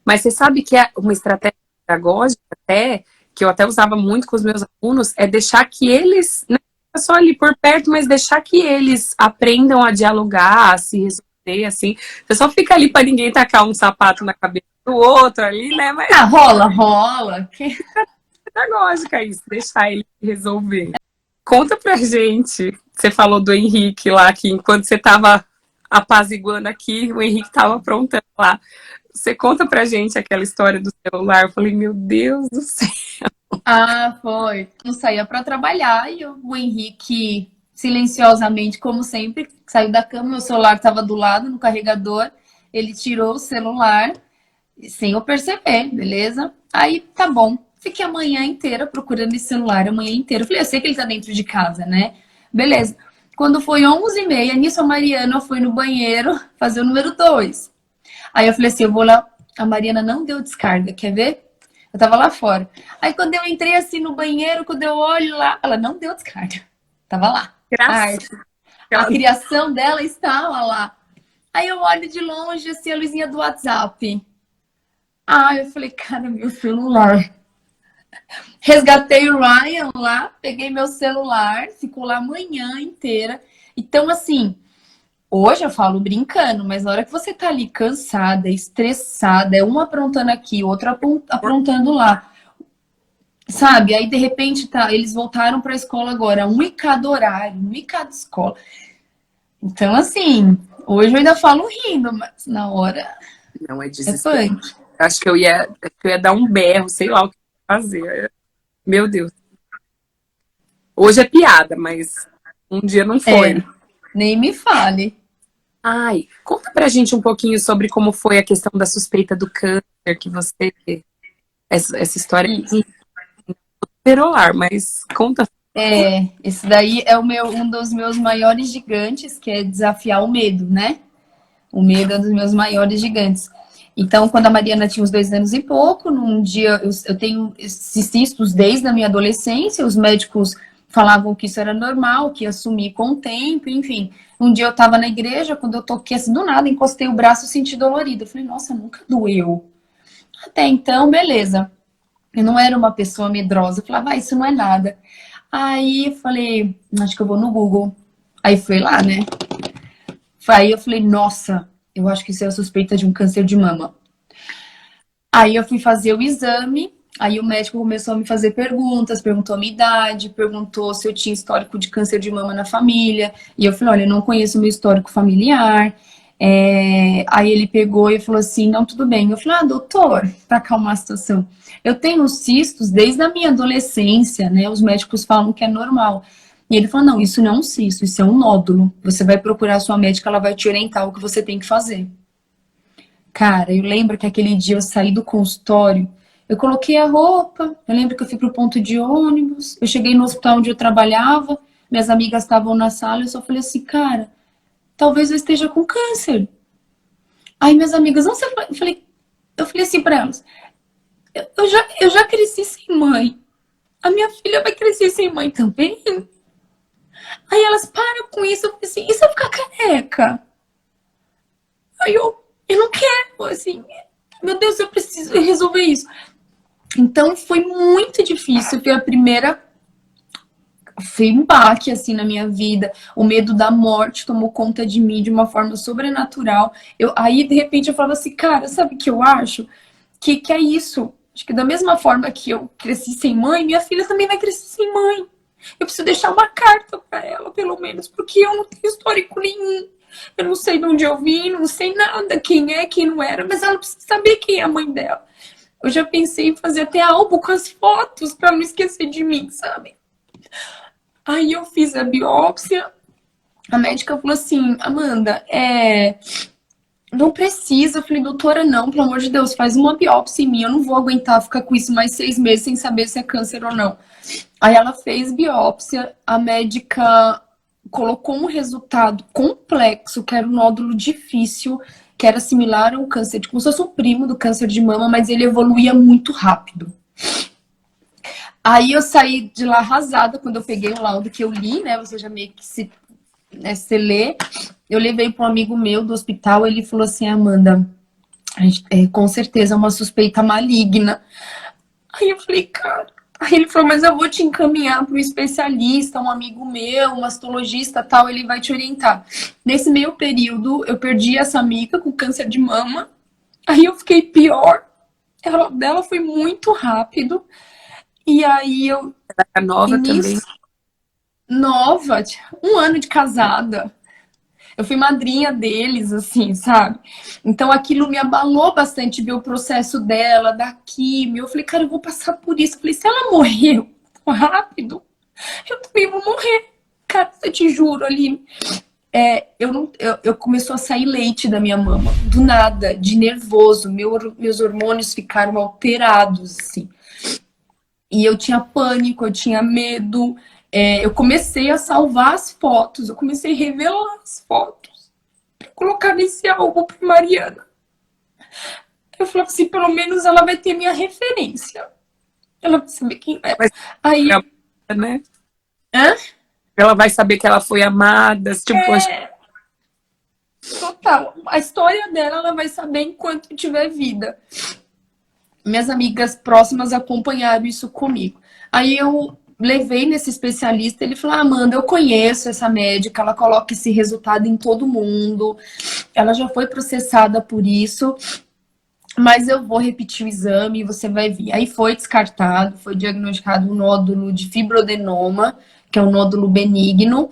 Mas você sabe que é uma estratégia pedagógica até, que eu até usava muito com os meus alunos, é deixar que eles, não é só ali por perto, mas deixar que eles aprendam a dialogar, a se resolver, assim. Você só fica ali para ninguém tacar um sapato na cabeça do outro ali, né? Mas Ah, rola, rola. é pedagógica isso, deixar ele resolver. Conta pra gente, você falou do Henrique lá, que enquanto você tava apaziguando aqui, o Henrique tava aprontando lá. Você conta pra gente aquela história do celular. Eu falei, meu Deus do céu. Ah, foi. Eu saía para trabalhar e o Henrique, silenciosamente, como sempre, saiu da cama, meu celular estava do lado no carregador. Ele tirou o celular sem eu perceber, beleza? Aí tá bom. Fiquei a manhã inteira procurando esse celular, a manhã inteira. Eu falei, eu sei que ele tá dentro de casa, né? Beleza. Quando foi 11h30, nisso a Mariana foi no banheiro fazer o número 2. Aí eu falei assim, eu vou lá. A Mariana não deu descarga, quer ver? Eu tava lá fora. Aí quando eu entrei assim no banheiro, quando eu olho lá, ela não deu descarga. Tava lá. A Graças. arte. A criação dela estava lá. Aí eu olho de longe, assim, a luzinha do WhatsApp. Ah, eu falei, cara, meu celular. Resgatei o Ryan lá, peguei meu celular, ficou lá a manhã inteira. Então, assim, hoje eu falo brincando, mas na hora que você tá ali cansada, estressada, é um aprontando aqui, outro aprontando lá, sabe? Aí, de repente, tá, eles voltaram pra escola agora, um em cada horário, um em cada escola. Então, assim, hoje eu ainda falo rindo, mas na hora Não, é é desespero. punk. Acho que eu ia dar um berro, sei lá o que eu ia fazer. Meu Deus. Hoje é piada, mas um dia não foi, né? É, nem me fale. Ai, conta pra gente um pouquinho sobre como foi a questão da suspeita do câncer que você. Essa história E, é perolar, mas conta. esse daí é um dos meus maiores gigantes, que é desafiar o medo, né? O medo é um dos meus maiores gigantes. Então, quando a Mariana tinha uns 2 anos e pouco, num dia eu tenho esses cistos desde a minha adolescência, os médicos falavam que isso era normal, que ia sumir com o tempo, enfim. Um dia eu estava na igreja, quando eu toquei assim do nada, encostei o braço e senti dolorido. Eu falei, nossa, nunca doeu. Até então, beleza. Eu não era uma pessoa medrosa. Eu falava, isso não é nada. Aí eu falei, acho que eu vou no Google. Aí fui lá, né? Aí eu falei, nossa, eu acho que isso é a suspeita de um câncer de mama. Aí eu fui fazer o exame, aí o médico começou a me fazer perguntas, perguntou a minha idade, perguntou se eu tinha histórico de câncer de mama na família. E eu falei, olha, eu não conheço o meu histórico familiar. Aí ele pegou e falou assim, não, tudo bem. Eu falei, doutor, para acalmar a situação, eu tenho cistos desde a minha adolescência, né? Os médicos falam que é normal. E ele falou, não, isso não é um cisto, isso é um nódulo. Você vai procurar a sua médica, ela vai te orientar o que você tem que fazer. Cara, eu lembro que aquele dia eu saí do consultório, eu coloquei a roupa, eu lembro que eu fui pro ponto de ônibus, eu cheguei no hospital onde eu trabalhava, minhas amigas estavam na sala, eu só falei assim, cara, talvez eu esteja com câncer. Aí minhas amigas, não, eu falei assim pra elas, eu já cresci sem mãe, a minha filha vai crescer sem mãe também? Aí elas, param com isso, eu falei assim, e se eu ficar careca? Aí eu não quero, assim, meu Deus, eu preciso resolver isso. Então foi muito difícil, foi a primeira, foi um baque assim na minha vida. O medo da morte tomou conta de mim de uma forma sobrenatural. Aí de repente eu falava assim, cara, sabe o que eu acho? Que é isso. Acho que da mesma forma que eu cresci sem mãe, minha filha também vai crescer sem mãe. Eu preciso deixar uma carta para ela, pelo menos, porque eu não tenho histórico nenhum. Eu não sei de onde eu vim, não sei nada, quem é, quem não era, mas ela precisa saber quem é a mãe dela. Eu já pensei em fazer até álbum com as fotos para não esquecer de mim, sabe? Aí eu fiz a biópsia, a médica falou assim, Amanda, não precisa. Eu falei, doutora, não, pelo amor de Deus, faz uma biópsia em mim, eu não vou aguentar ficar com isso mais 6 meses sem saber se é câncer ou não. Aí ela fez biópsia, a médica colocou um resultado complexo, que era um nódulo difícil, que era similar ao câncer, como se fosse um primo do câncer de mama, mas ele evoluía muito rápido. Aí eu saí de lá arrasada quando eu peguei o laudo que eu li, né? Você já meio que se lê. Eu levei para um amigo meu do hospital, ele falou assim, Amanda, com certeza é uma suspeita maligna. Aí eu falei, cara. Aí ele falou, mas eu vou te encaminhar para um especialista, um amigo meu, um mastologista tal, ele vai te orientar. Nesse meio período, eu perdi essa amiga com câncer de mama. Aí eu fiquei pior. Dela foi muito rápido. E aí eu, Era nova também. início, nova, 1 ano de casada. Eu fui madrinha deles, assim, sabe? Então aquilo me abalou bastante, ver o processo dela, da químio. Eu falei, cara, eu vou passar por isso. Eu falei, se ela morreu rápido, eu também vou morrer. Cara, eu te juro, ali. Eu começou a sair leite da minha mama, do nada, de nervoso. Meus hormônios ficaram alterados, assim. E eu tinha pânico, eu tinha medo. Eu comecei a salvar as fotos, eu comecei a revelar as fotos, pra colocar nesse álbum pra Mariana. Eu falava assim, pelo menos ela vai ter minha referência. Ela vai saber quem é. Mas, Aí, né? hã? Ela vai saber que ela foi amada, tipo, Total. A história dela, ela vai saber enquanto tiver vida. minhas amigas próximas acompanharam isso comigo. Aí eu levei nesse especialista, ele falou, Amanda, eu conheço essa médica, ela coloca esse resultado em todo mundo, ela já foi processada por isso, mas eu vou repetir o exame e você vai ver. Aí foi descartado, foi diagnosticado um nódulo de fibroadenoma, que é um nódulo benigno,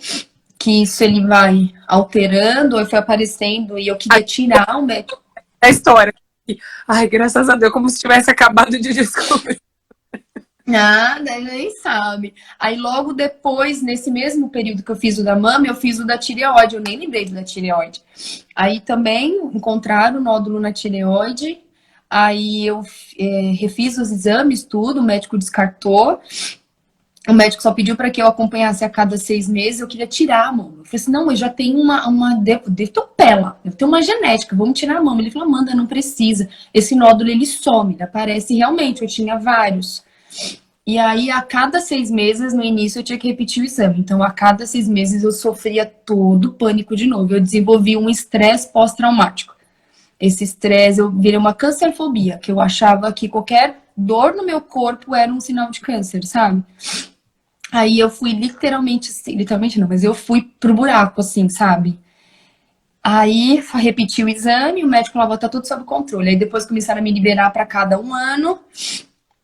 que isso ele vai alterando, aí foi aparecendo e eu queria tirar o médico. A história. Ai, graças a Deus, como se tivesse acabado de descobrir. Nada, nem sabe. Aí logo depois, nesse mesmo período que eu fiz o da mama, eu fiz o da tireoide. Eu nem lembrei do da tireoide. Aí também encontraram o nódulo na tireoide. Aí eu refiz os exames, tudo, o médico descartou. O médico só pediu para que eu acompanhasse a cada 6 meses. Eu queria tirar a mama. Eu falei assim, não, eu já tenho devo ter pela, devo ter uma genética, vamos tirar a mama. Ele falou, Amanda, não precisa. Esse nódulo, ele some, ele aparece realmente. Eu tinha vários. E aí, a cada 6 meses, no início, eu tinha que repetir o exame. Então, a cada 6 meses, eu sofria todo pânico de novo. Eu desenvolvi um estresse pós-traumático. Esse estresse, eu virei uma cancerfobia, que eu achava que qualquer dor no meu corpo era um sinal de câncer, sabe? Aí eu fui literalmente, assim, literalmente não, mas eu fui pro buraco, assim, sabe? Aí, repeti o exame, o médico falou, tá tudo sob controle. Aí depois começaram a me liberar para cada 1 ano.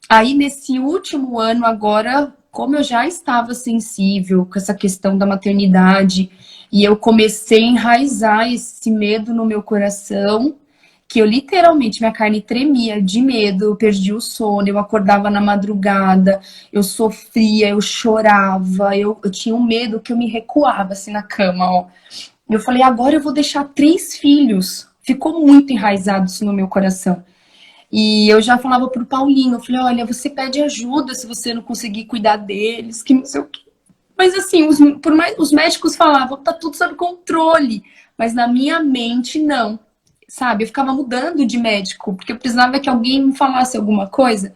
Aí, nesse último ano, agora, como eu já estava sensível com essa questão da maternidade, e eu comecei a enraizar esse medo no meu coração, que eu literalmente, minha carne tremia de medo, eu perdi o sono, eu acordava na madrugada, eu sofria, eu chorava, eu tinha um medo que eu me recuava assim na cama, ó. Eu falei, agora eu vou deixar 3 filhos. Ficou muito enraizado isso no meu coração. E eu já falava pro Paulinho, eu falei, olha, você pede ajuda se você não conseguir cuidar deles, que não sei o quê. Mas assim, por mais, os médicos falavam, tá tudo sob controle. Mas na minha mente, não. Sabe, eu ficava mudando de médico, porque eu precisava que alguém me falasse alguma coisa.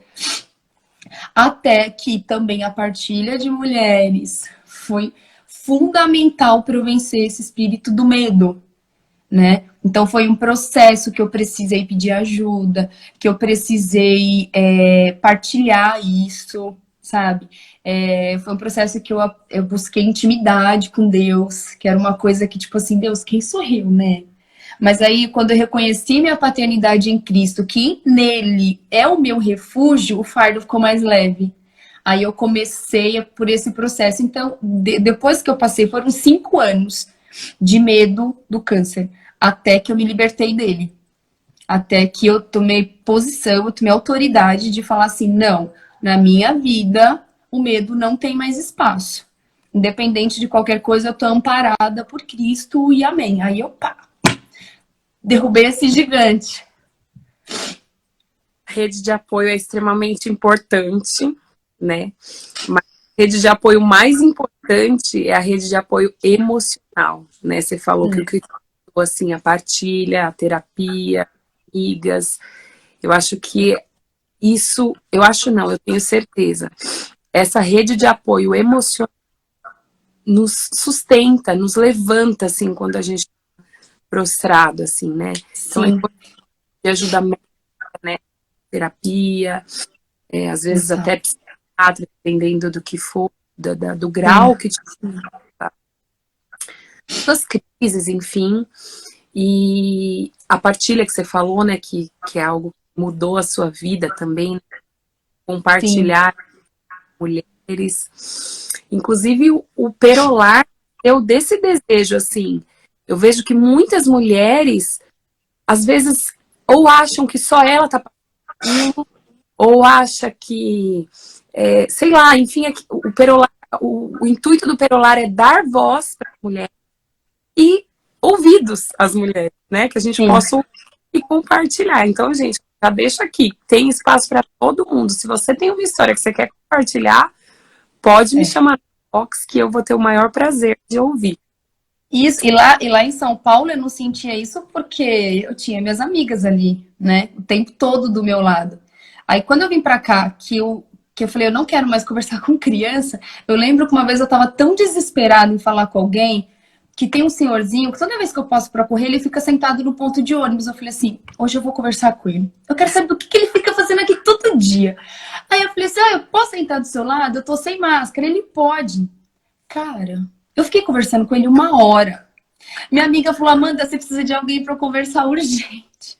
Até que também a partilha de mulheres foi fundamental para eu vencer esse espírito do medo, né? Então foi um processo que eu precisei pedir ajuda, que eu precisei partilhar isso, sabe? Foi um processo que eu busquei intimidade com Deus, que era uma coisa que, tipo assim, Deus, quem sou eu, né? Mas aí, quando eu reconheci minha paternidade em Cristo, que nele é o meu refúgio, o fardo ficou mais leve. Aí eu comecei por esse processo. Então, depois que eu passei, foram 5 anos de medo do câncer, até que eu me libertei dele. Até que eu tomei posição, eu tomei autoridade de falar assim, não, na minha vida, o medo não tem mais espaço. Independente de qualquer coisa, eu tô amparada por Cristo e amém. Aí eu, pá, derrubei esse gigante. A rede de apoio é extremamente importante, né? Mas a rede de apoio mais importante é a rede de apoio emocional, né? Você falou que o critério, assim, a partilha, a terapia, amigas. Eu acho que isso, eu acho não, eu tenho certeza. Essa rede de apoio emocional nos sustenta, nos levanta, assim, quando a gente tá prostrado, assim, né? Então é importante ajuda médica, né? Terapia, às vezes Exato. até psiquiatra, dependendo do que for, do grau que te suas crises, enfim. E a partilha que você falou, né, que é algo que mudou a sua vida também, né? Compartilhar com mulheres. Inclusive, o Perolar deu desse desejo, assim. Eu vejo que muitas mulheres, às vezes, ou acham que só ela tá passando, ou acha que, sei lá, enfim, o Perolar, o intuito do Perolar é dar voz para a mulher e ouvidos às mulheres, né? Que a gente possa ouvir e compartilhar. Então, gente, já deixa aqui, tem espaço para todo mundo. Se você tem uma história que você quer compartilhar, pode me chamar no box que eu vou ter o maior prazer de ouvir. Isso, e lá em São Paulo eu não sentia isso porque eu tinha minhas amigas ali, né? O tempo todo do meu lado. Aí quando eu vim pra cá, que eu falei, eu não quero mais conversar com criança, eu lembro que uma vez eu tava tão desesperada em falar com alguém que tem um senhorzinho que toda vez que eu passo pra correr, ele fica sentado no ponto de ônibus. Eu falei assim, hoje eu vou conversar com ele. Eu quero saber o que ele fica fazendo aqui todo dia. Aí eu falei assim, eu posso sentar do seu lado? Eu tô sem máscara. Ele pode. Cara, eu fiquei conversando com ele 1 hora. Minha amiga falou, Amanda, você precisa de alguém pra conversar urgente.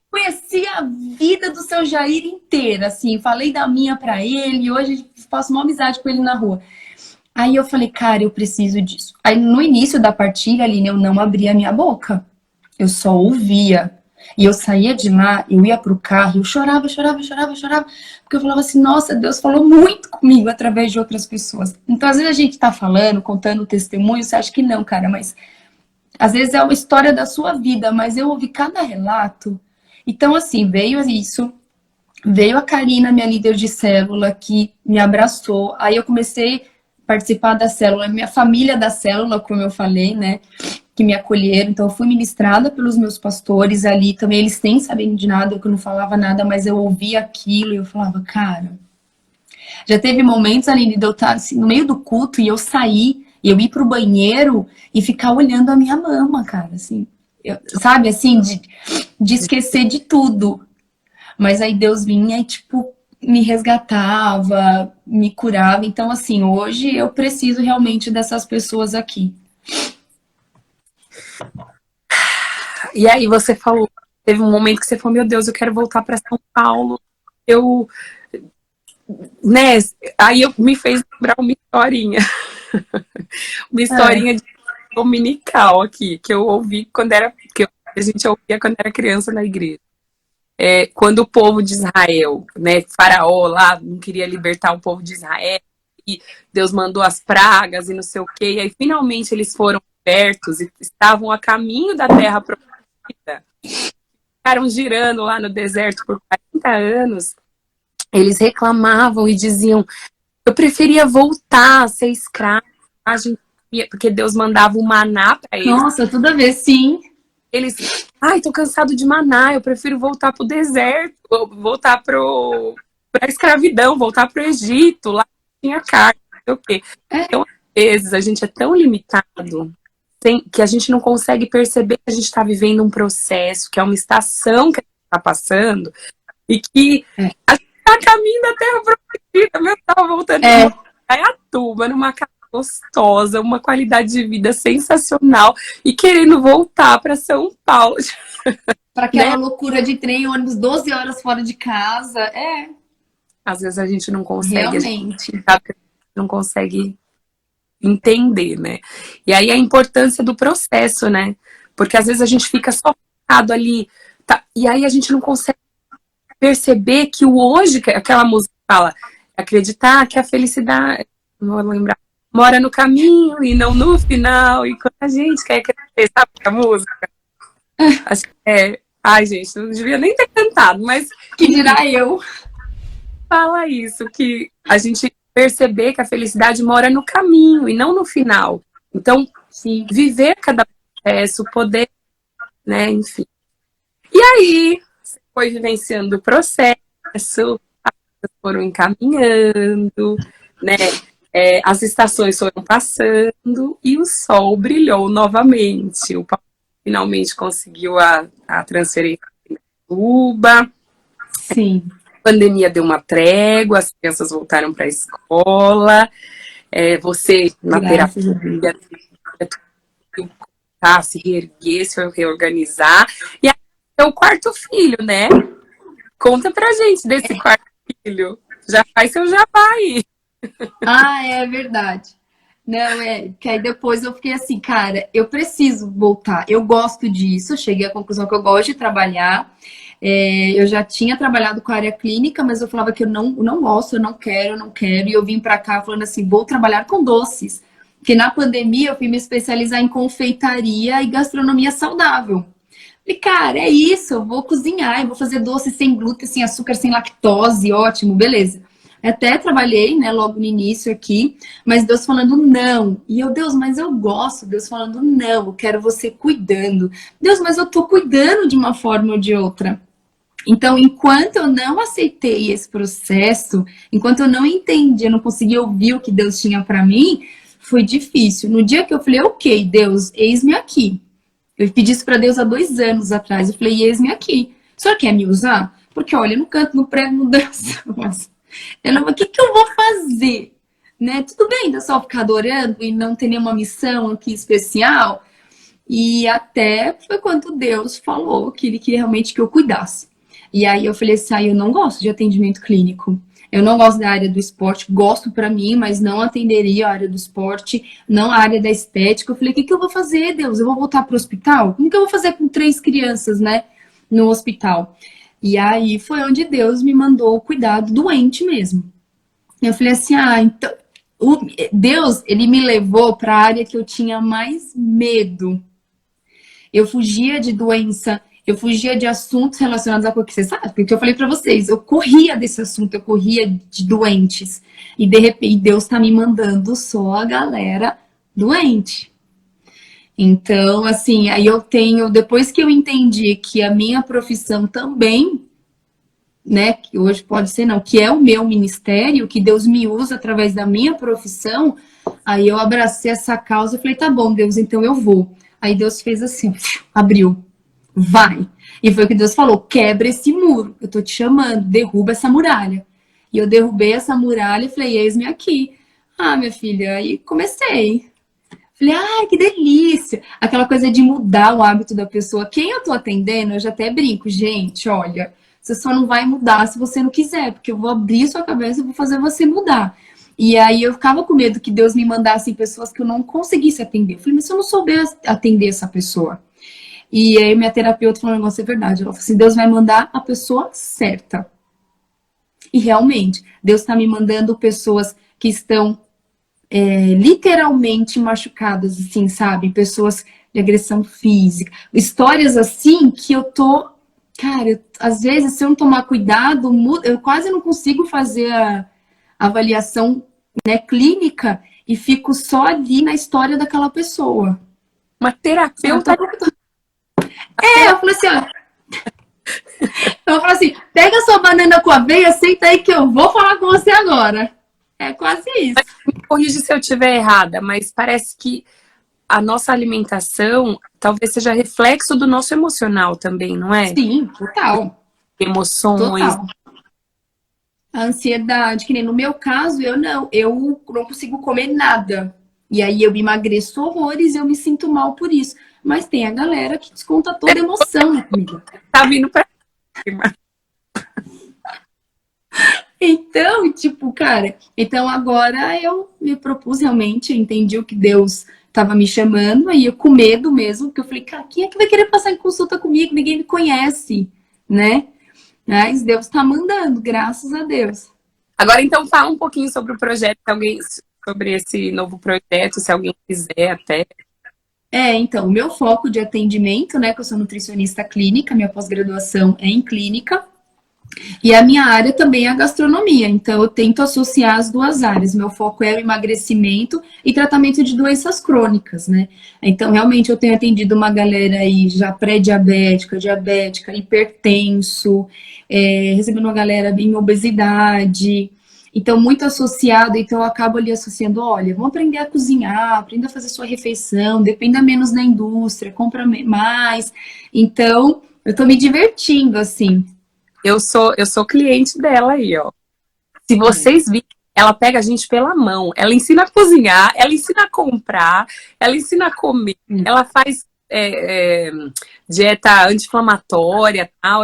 Conheci a vida do seu Jair inteira, assim. Falei da minha pra ele e hoje faço uma amizade com ele na rua. Aí eu falei, cara, eu preciso disso. Aí no início da partilha, Aline, eu não abria a minha boca. Eu só ouvia. E eu saía de lá, eu ia pro carro, eu chorava. Porque eu falava assim, nossa, Deus falou muito comigo através de outras pessoas. Então, às vezes a gente tá falando, contando testemunho, você acha que não, cara, mas às vezes é uma história da sua vida, mas eu ouvi cada relato. Então, assim, veio isso. Veio a Karina, minha líder de célula, que me abraçou. Aí eu comecei participar da célula, minha família da célula, como eu falei, né, que me acolheram. Então, eu fui ministrada pelos meus pastores ali também. Eles nem sabendo de nada, eu que não falava nada, mas eu ouvia aquilo e eu falava, cara. Já teve momentos, Aline, de eu estar assim, no meio do culto e eu sair, e eu ir pro banheiro e ficar olhando a minha mama, cara, assim. Sabe, assim, de esquecer de tudo. Mas aí Deus vinha e, tipo, me resgatava, me curava. Então, assim, hoje eu preciso realmente dessas pessoas aqui. E aí você falou, teve um momento que você falou, meu Deus, eu quero voltar para São Paulo. Eu, né, aí me fez lembrar uma historinha. Uma historinha de dominical aqui, que eu ouvi quando era, que a gente ouvia quando era criança na igreja. Quando o povo de Israel, né, Faraó lá não queria libertar o povo de Israel, e Deus mandou as pragas e não sei o quê, e aí finalmente eles foram libertos e estavam a caminho da terra prometida, ficaram girando lá no deserto por 40 anos, eles reclamavam e diziam, eu preferia voltar a ser escravo, porque Deus mandava o maná para eles. Nossa, toda vez, sim. Eles, tô cansado de maná, eu prefiro voltar pro deserto, voltar pra escravidão, voltar pro Egito, lá tinha carne, não sei o quê. Então, às vezes, a gente é tão limitado que a gente não consegue perceber que a gente está vivendo um processo, que é uma estação que a gente está passando, e que a gente está a caminho da terra prometida. Eu estava voltando para Atuba, numa casa gostosa, uma qualidade de vida sensacional e querendo voltar para São Paulo. Para aquela loucura de trem, ônibus 12 horas fora de casa. Às vezes a gente não consegue. Realmente. Não consegue entender, né? E aí a importância do processo, né? Porque às vezes a gente fica só focado ali, e aí a gente não consegue perceber que o hoje, que aquela música fala, acreditar que a felicidade, não vou lembrar, mora no caminho e não no final. E quando a gente quer crescer, sabe a música? Acho que ai, gente, não devia nem ter cantado, mas... Que dirá eu? Fala isso, que a gente perceber que a felicidade mora no caminho e não no final. Então, sim, viver cada processo, poder, né, enfim. E aí, você foi vivenciando o processo, as coisas foram encaminhando, né? As estações foram passando e o sol brilhou novamente. O Paulo finalmente conseguiu a transferência para Cuba. Sim. A pandemia deu uma trégua, as crianças voltaram para a escola. Você, na terapia, se reerguer, se reorganizar. E aí, é o quarto filho, né? Conta pra gente desse quarto filho. Já faz seu jabá aí. É verdade. Não, que aí depois eu fiquei assim, cara, eu preciso voltar. Eu gosto disso, cheguei à conclusão que eu gosto de trabalhar. Eu já tinha trabalhado com a área clínica, mas eu falava que eu não gosto, eu não quero. E eu vim pra cá falando assim, vou trabalhar com doces. Porque na pandemia eu fui me especializar em confeitaria e gastronomia saudável. Falei, cara, é isso, eu vou cozinhar, eu vou fazer doces sem glúten, sem açúcar, sem lactose, ótimo, beleza. Até trabalhei, né, logo no início aqui, mas Deus falando não. E eu, Deus, mas eu gosto. Deus falando não, eu quero você cuidando. Deus, mas eu tô cuidando de uma forma ou de outra. Então, enquanto eu não aceitei esse processo, enquanto eu não entendi, eu não consegui ouvir o que Deus tinha para mim, foi difícil. No dia que eu falei, ok, Deus, eis-me aqui. Eu pedi isso para Deus há 2 anos atrás. Eu falei, eis-me aqui. O senhor quer me usar? Porque, olha, eu não canto, não prego, não danço. O que eu vou fazer? Né? Tudo bem, ainda só ficar adorando e não ter nenhuma missão aqui especial. E até foi quando Deus falou que ele queria realmente que eu cuidasse. E aí eu falei assim, eu não gosto de atendimento clínico. Eu não gosto da área do esporte, gosto para mim, mas não atenderia a área do esporte, não a área da estética. Eu falei, o que eu vou fazer, Deus? Eu vou voltar para o hospital? Como que eu vou fazer com 3 crianças, né, no hospital? E aí foi onde Deus me mandou cuidar do doente mesmo. Eu falei assim, então... Deus, ele me levou para a área que eu tinha mais medo. Eu fugia de doença, eu fugia de assuntos relacionados a coisa que você sabe, porque eu falei para vocês, eu corria desse assunto, eu corria de doentes. E de repente Deus tá me mandando só a galera doente. Então, assim, aí eu tenho, depois que eu entendi que a minha profissão também, né, que hoje pode ser não, que é o meu ministério, que Deus me usa através da minha profissão, aí eu abracei essa causa e falei, tá bom, Deus, então eu vou. Aí Deus fez assim, abriu, vai. E foi o que Deus falou, quebra esse muro, eu tô te chamando, derruba essa muralha. E eu derrubei essa muralha e falei, eis-me aqui. Minha filha, aí comecei. Falei, que delícia. Aquela coisa de mudar o hábito da pessoa. Quem eu tô atendendo, eu já até brinco, gente, olha, você só não vai mudar se você não quiser, porque eu vou abrir sua cabeça e vou fazer você mudar. E aí eu ficava com medo que Deus me mandasse pessoas que eu não conseguisse atender. Eu falei, mas se eu não souber atender essa pessoa? E aí minha terapeuta falou um negócio, é verdade. Ela falou assim, Deus vai mandar a pessoa certa. E realmente, Deus está me mandando pessoas que estão literalmente machucadas, assim, sabe? Pessoas de agressão física. Histórias assim que eu tô... Cara, às vezes, se eu não tomar cuidado, eu quase não consigo fazer a avaliação, né, clínica e fico só ali na história daquela pessoa. Uma terapeuta. Eu falei assim, eu falo assim, pega sua banana com aveia, senta aí que eu vou falar com você agora. É quase isso. Me corrige se eu estiver errada, mas parece que a nossa alimentação talvez seja reflexo do nosso emocional também, não é? Sim, total. Emoções. Total. A ansiedade, que nem no meu caso, eu não consigo comer nada. E aí eu emagreço horrores e eu me sinto mal por isso. Mas tem a galera que desconta toda a emoção na comida. Tá vindo pra cima. Então, tipo, cara, então agora eu me propus realmente, eu entendi o que Deus estava me chamando, aí eu com medo mesmo, porque eu falei, cara, quem é que vai querer passar em consulta comigo? Ninguém me conhece, né? Mas Deus tá mandando, graças a Deus. Agora, então, fala um pouquinho sobre o projeto, sobre esse novo projeto, se alguém quiser até. Então, o meu foco de atendimento, né, que eu sou nutricionista clínica, minha pós-graduação é em clínica, e a minha área também é a gastronomia, então eu tento associar as duas áreas. Meu foco é o emagrecimento e tratamento de doenças crônicas, né? Então, realmente, eu tenho atendido uma galera aí já pré-diabética, diabética, hipertenso, recebendo uma galera em obesidade. Então, muito associado, então eu acabo ali associando, olha, vamos aprender a cozinhar, aprenda a fazer sua refeição, dependa menos da indústria, compra mais. Então, eu tô me divertindo, assim. Eu sou cliente dela aí, ó. Se vocês virem, ela pega a gente pela mão. Ela ensina a cozinhar, ela ensina a comprar, ela ensina a comer. Ela faz dieta anti-inflamatória e tal.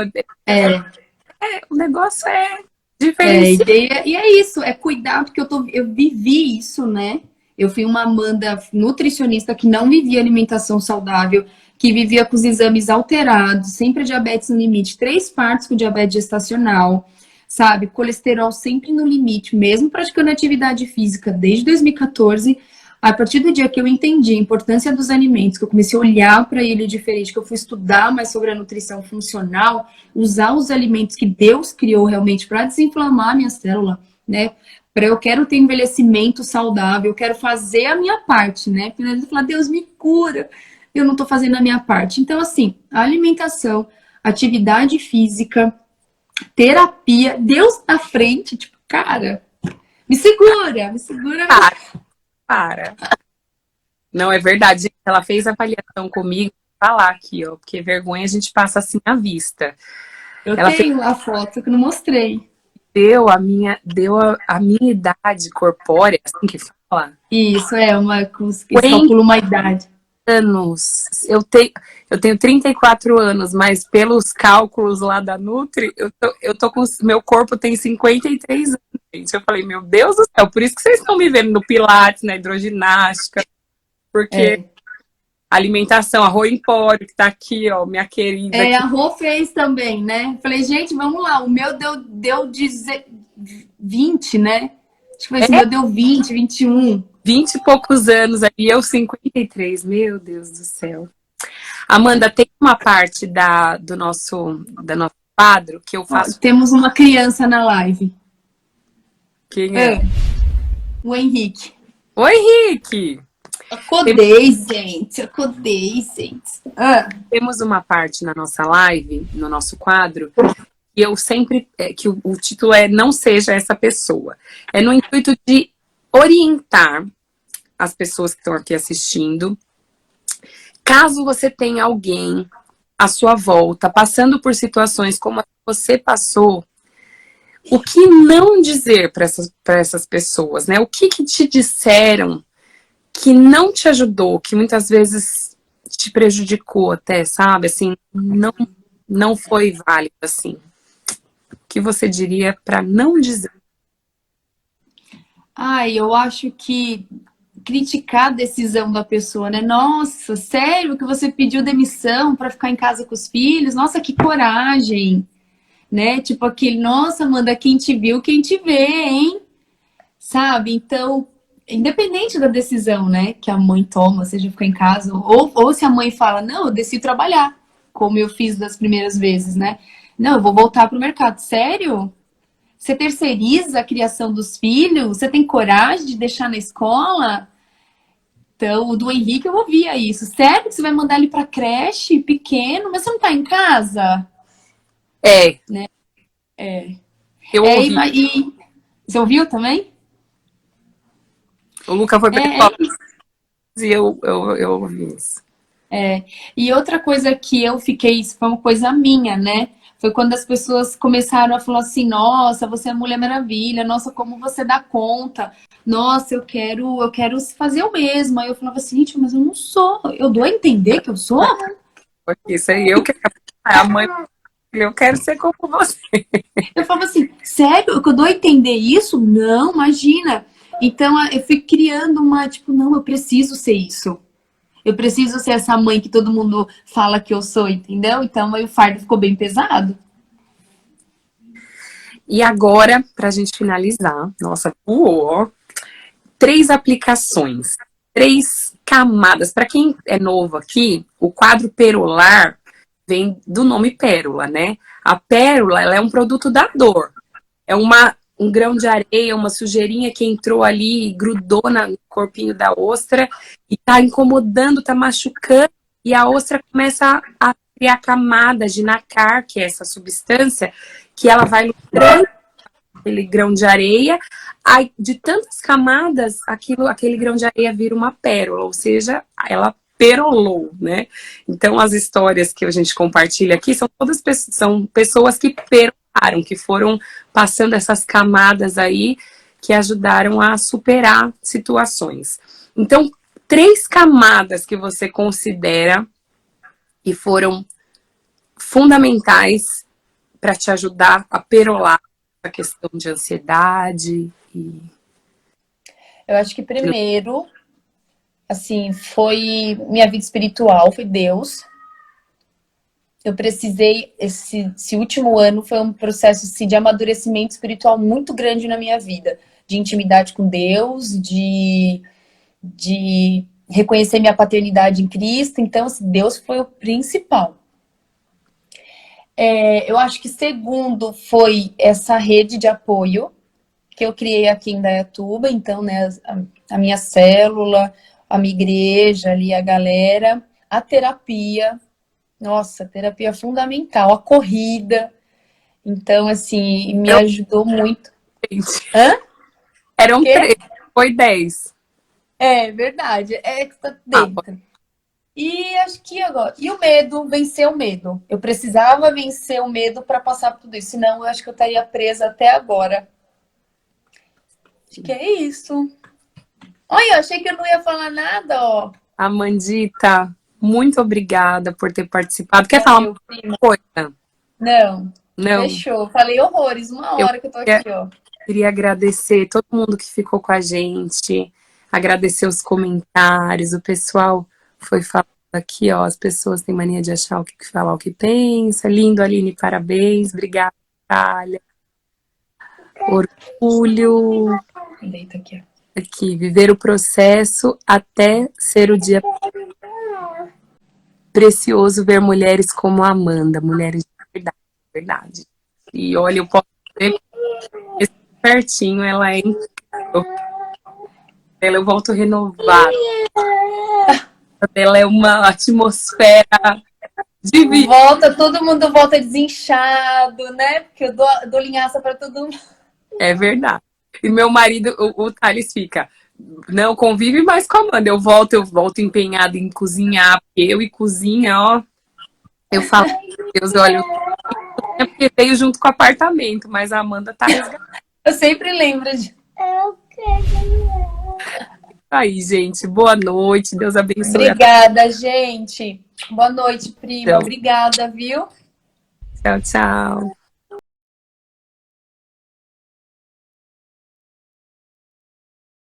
O negócio é diferenciado. E é isso, é cuidar, porque eu vivi isso, né? Eu fui uma Amanda nutricionista que não vivia alimentação saudável, que vivia com os exames alterados, sempre diabetes no limite, 3 partos com diabetes gestacional, sabe? Colesterol sempre no limite, mesmo praticando atividade física desde 2014. A partir do dia que eu entendi a importância dos alimentos, que eu comecei a olhar para ele diferente, que eu fui estudar mais sobre a nutrição funcional, usar os alimentos que Deus criou realmente para desinflamar a minha célula, né? Eu quero ter envelhecimento saudável, eu quero fazer a minha parte, né? Porque ele fala, Deus me cura, eu não tô fazendo a minha parte. Então, assim, a alimentação, atividade física, terapia, Deus na frente, tipo, cara, me segura. para. Não, é verdade. Gente, ela fez a avaliação comigo, vou falar aqui, ó, porque vergonha a gente passa assim à vista. Eu Ela fez, tenho lá a foto que eu não mostrei. deu a minha idade corpórea, assim que fala. Isso, eles 50 calculam uma idade. anos. Eu tenho 34 anos, mas pelos cálculos lá da Nutri, eu tô com. Meu corpo tem 53 anos, gente. Eu falei, meu Deus do céu, por isso que vocês estão me vendo no Pilates, na hidroginástica, porque É. alimentação, a Rô Empório, que tá aqui, ó, minha querida. A Rô fez também, né? Falei, gente, vamos lá. O meu deu 20, né? Acho que foi assim, o É meu deu 20, 21. 20 e poucos anos aí, eu 53. Meu Deus do céu. Amanda, tem uma parte do nosso quadro que eu Ó, faço. temos uma criança na live. Quem é? É, o Henrique. Oi, Rick! Acordei, gente. Acordei, gente. Temos uma parte na nossa live, no nosso quadro, que eu sempre. Que o título é Não Seja Essa Pessoa. É no intuito de orientar as pessoas que estão aqui assistindo. Caso você tenha alguém à sua volta passando por situações como a que você passou, o que não dizer para essas pessoas, né? O que te disseram que não te ajudou, que muitas vezes te prejudicou até, sabe? Assim, não foi válido, assim. O que você diria para não dizer? Ai, eu acho que criticar a decisão da pessoa, né? Nossa, sério que você pediu demissão para ficar em casa com os filhos? Nossa, que coragem, né? Tipo aquele, nossa, Amanda, quem te viu, quem te vê, hein? Sabe? Então, independente da decisão, né, que a mãe toma, seja ficar em casa, ou se a mãe fala, não, eu decido trabalhar, como eu fiz das primeiras vezes, né? Não, eu vou voltar pro mercado. Sério? Você terceiriza a criação dos filhos? Você tem coragem de deixar na escola? Então, o do Henrique eu ouvia isso. Sério que você vai mandar ele pra creche pequeno, mas você não tá em casa? É, Né? É. eu É, ouvi. e você ouviu também? O Luca foi pra É, escola e eu ouvi isso. E outra coisa que eu fiquei, isso foi uma coisa minha, né? Foi quando as pessoas começaram a falar assim, nossa, você é Mulher Maravilha, nossa, como você dá conta? Nossa, eu quero fazer o mesmo. Aí eu falava assim, gente, mas eu não sou. Eu dou a entender que eu sou? Porque isso aí eu quero. A mãe, eu quero ser como você. Eu falava assim, sério? Que eu dou a entender isso? Não, imagina. Então eu fui criando uma, tipo, não, eu preciso ser isso. Eu preciso ser essa mãe que todo mundo fala que eu sou, entendeu? Então aí o fardo ficou bem pesado. E agora, para a gente finalizar, nossa, voou, 3 aplicações, 3 camadas. Para quem é novo aqui, o quadro perolar vem do nome pérola, né? A pérola, ela é um produto da dor. É um grão de areia, uma sujeirinha que entrou ali, grudou no corpinho da ostra e tá incomodando, tá machucando. E a ostra começa a criar camadas de nácar, que é essa substância, que ela vai lustrando aquele grão de areia. Aí, de tantas camadas, aquele grão de areia vira uma pérola, ou seja, ela perolou, né? Então, as histórias que a gente compartilha aqui são todas são pessoas que perolaram, que foram passando essas camadas aí, que ajudaram a superar situações. Então, 3 camadas que você considera que foram fundamentais para te ajudar a perolar a questão de ansiedade e... Eu acho que primeiro, assim, foi minha vida espiritual, foi Deus. Eu precisei, esse último ano foi um processo assim, de amadurecimento espiritual muito grande na minha vida. De intimidade com Deus, de reconhecer minha paternidade em Cristo. Então, assim, Deus foi o principal. Eu acho que segundo foi essa rede de apoio que eu criei aqui em Dayatuba. Então, né, a minha célula, a minha igreja ali, a galera, a terapia. Nossa, terapia é fundamental, a corrida. Então, assim, me ajudou muito. Hã? Eram Quê? 3, foi 10. É verdade, é que tá Ah, dentro. E acho que agora. E o medo, vencer o medo. Eu precisava vencer o medo para passar por tudo isso, senão eu acho que eu estaria presa até agora. Acho que é isso. Olha, eu achei que eu não ia falar nada, ó. Amandita, muito obrigada por ter participado. Quer falar uma Valeu, prima. coisa? Não, Não? fechou. Falei horrores, uma Eu hora que eu tô aqui, ó. queria agradecer todo mundo que ficou com a gente, agradecer os comentários, o pessoal foi falando aqui, ó, as pessoas têm mania de achar o que falar, o que pensa. Lindo, Aline, parabéns, obrigada, Natália. Orgulho, Deita aqui, ó. aqui, viver o processo até ser o dia precioso ver mulheres como a Amanda, mulheres de verdade, verdade. E olha, eu posso dizer que pertinho, ela é incrível. Eu volto renovada. Ela é uma atmosfera de vida. Volta, todo mundo volta desinchado, né? Porque eu dou linhaça para todo mundo. É verdade. E meu marido, o Thales fica, não convive mais com a Amanda. Eu volto empenhada em cozinhar, porque eu e cozinha, ó. Eu falo, Deus, olha, é porque veio junto com o apartamento, mas a Amanda tá resgatando Eu sempre lembro de. aí, gente. Boa noite, Deus abençoe a Obrigada, gente. Boa noite, prima. todos. Obrigada, viu? Tchau, tchau.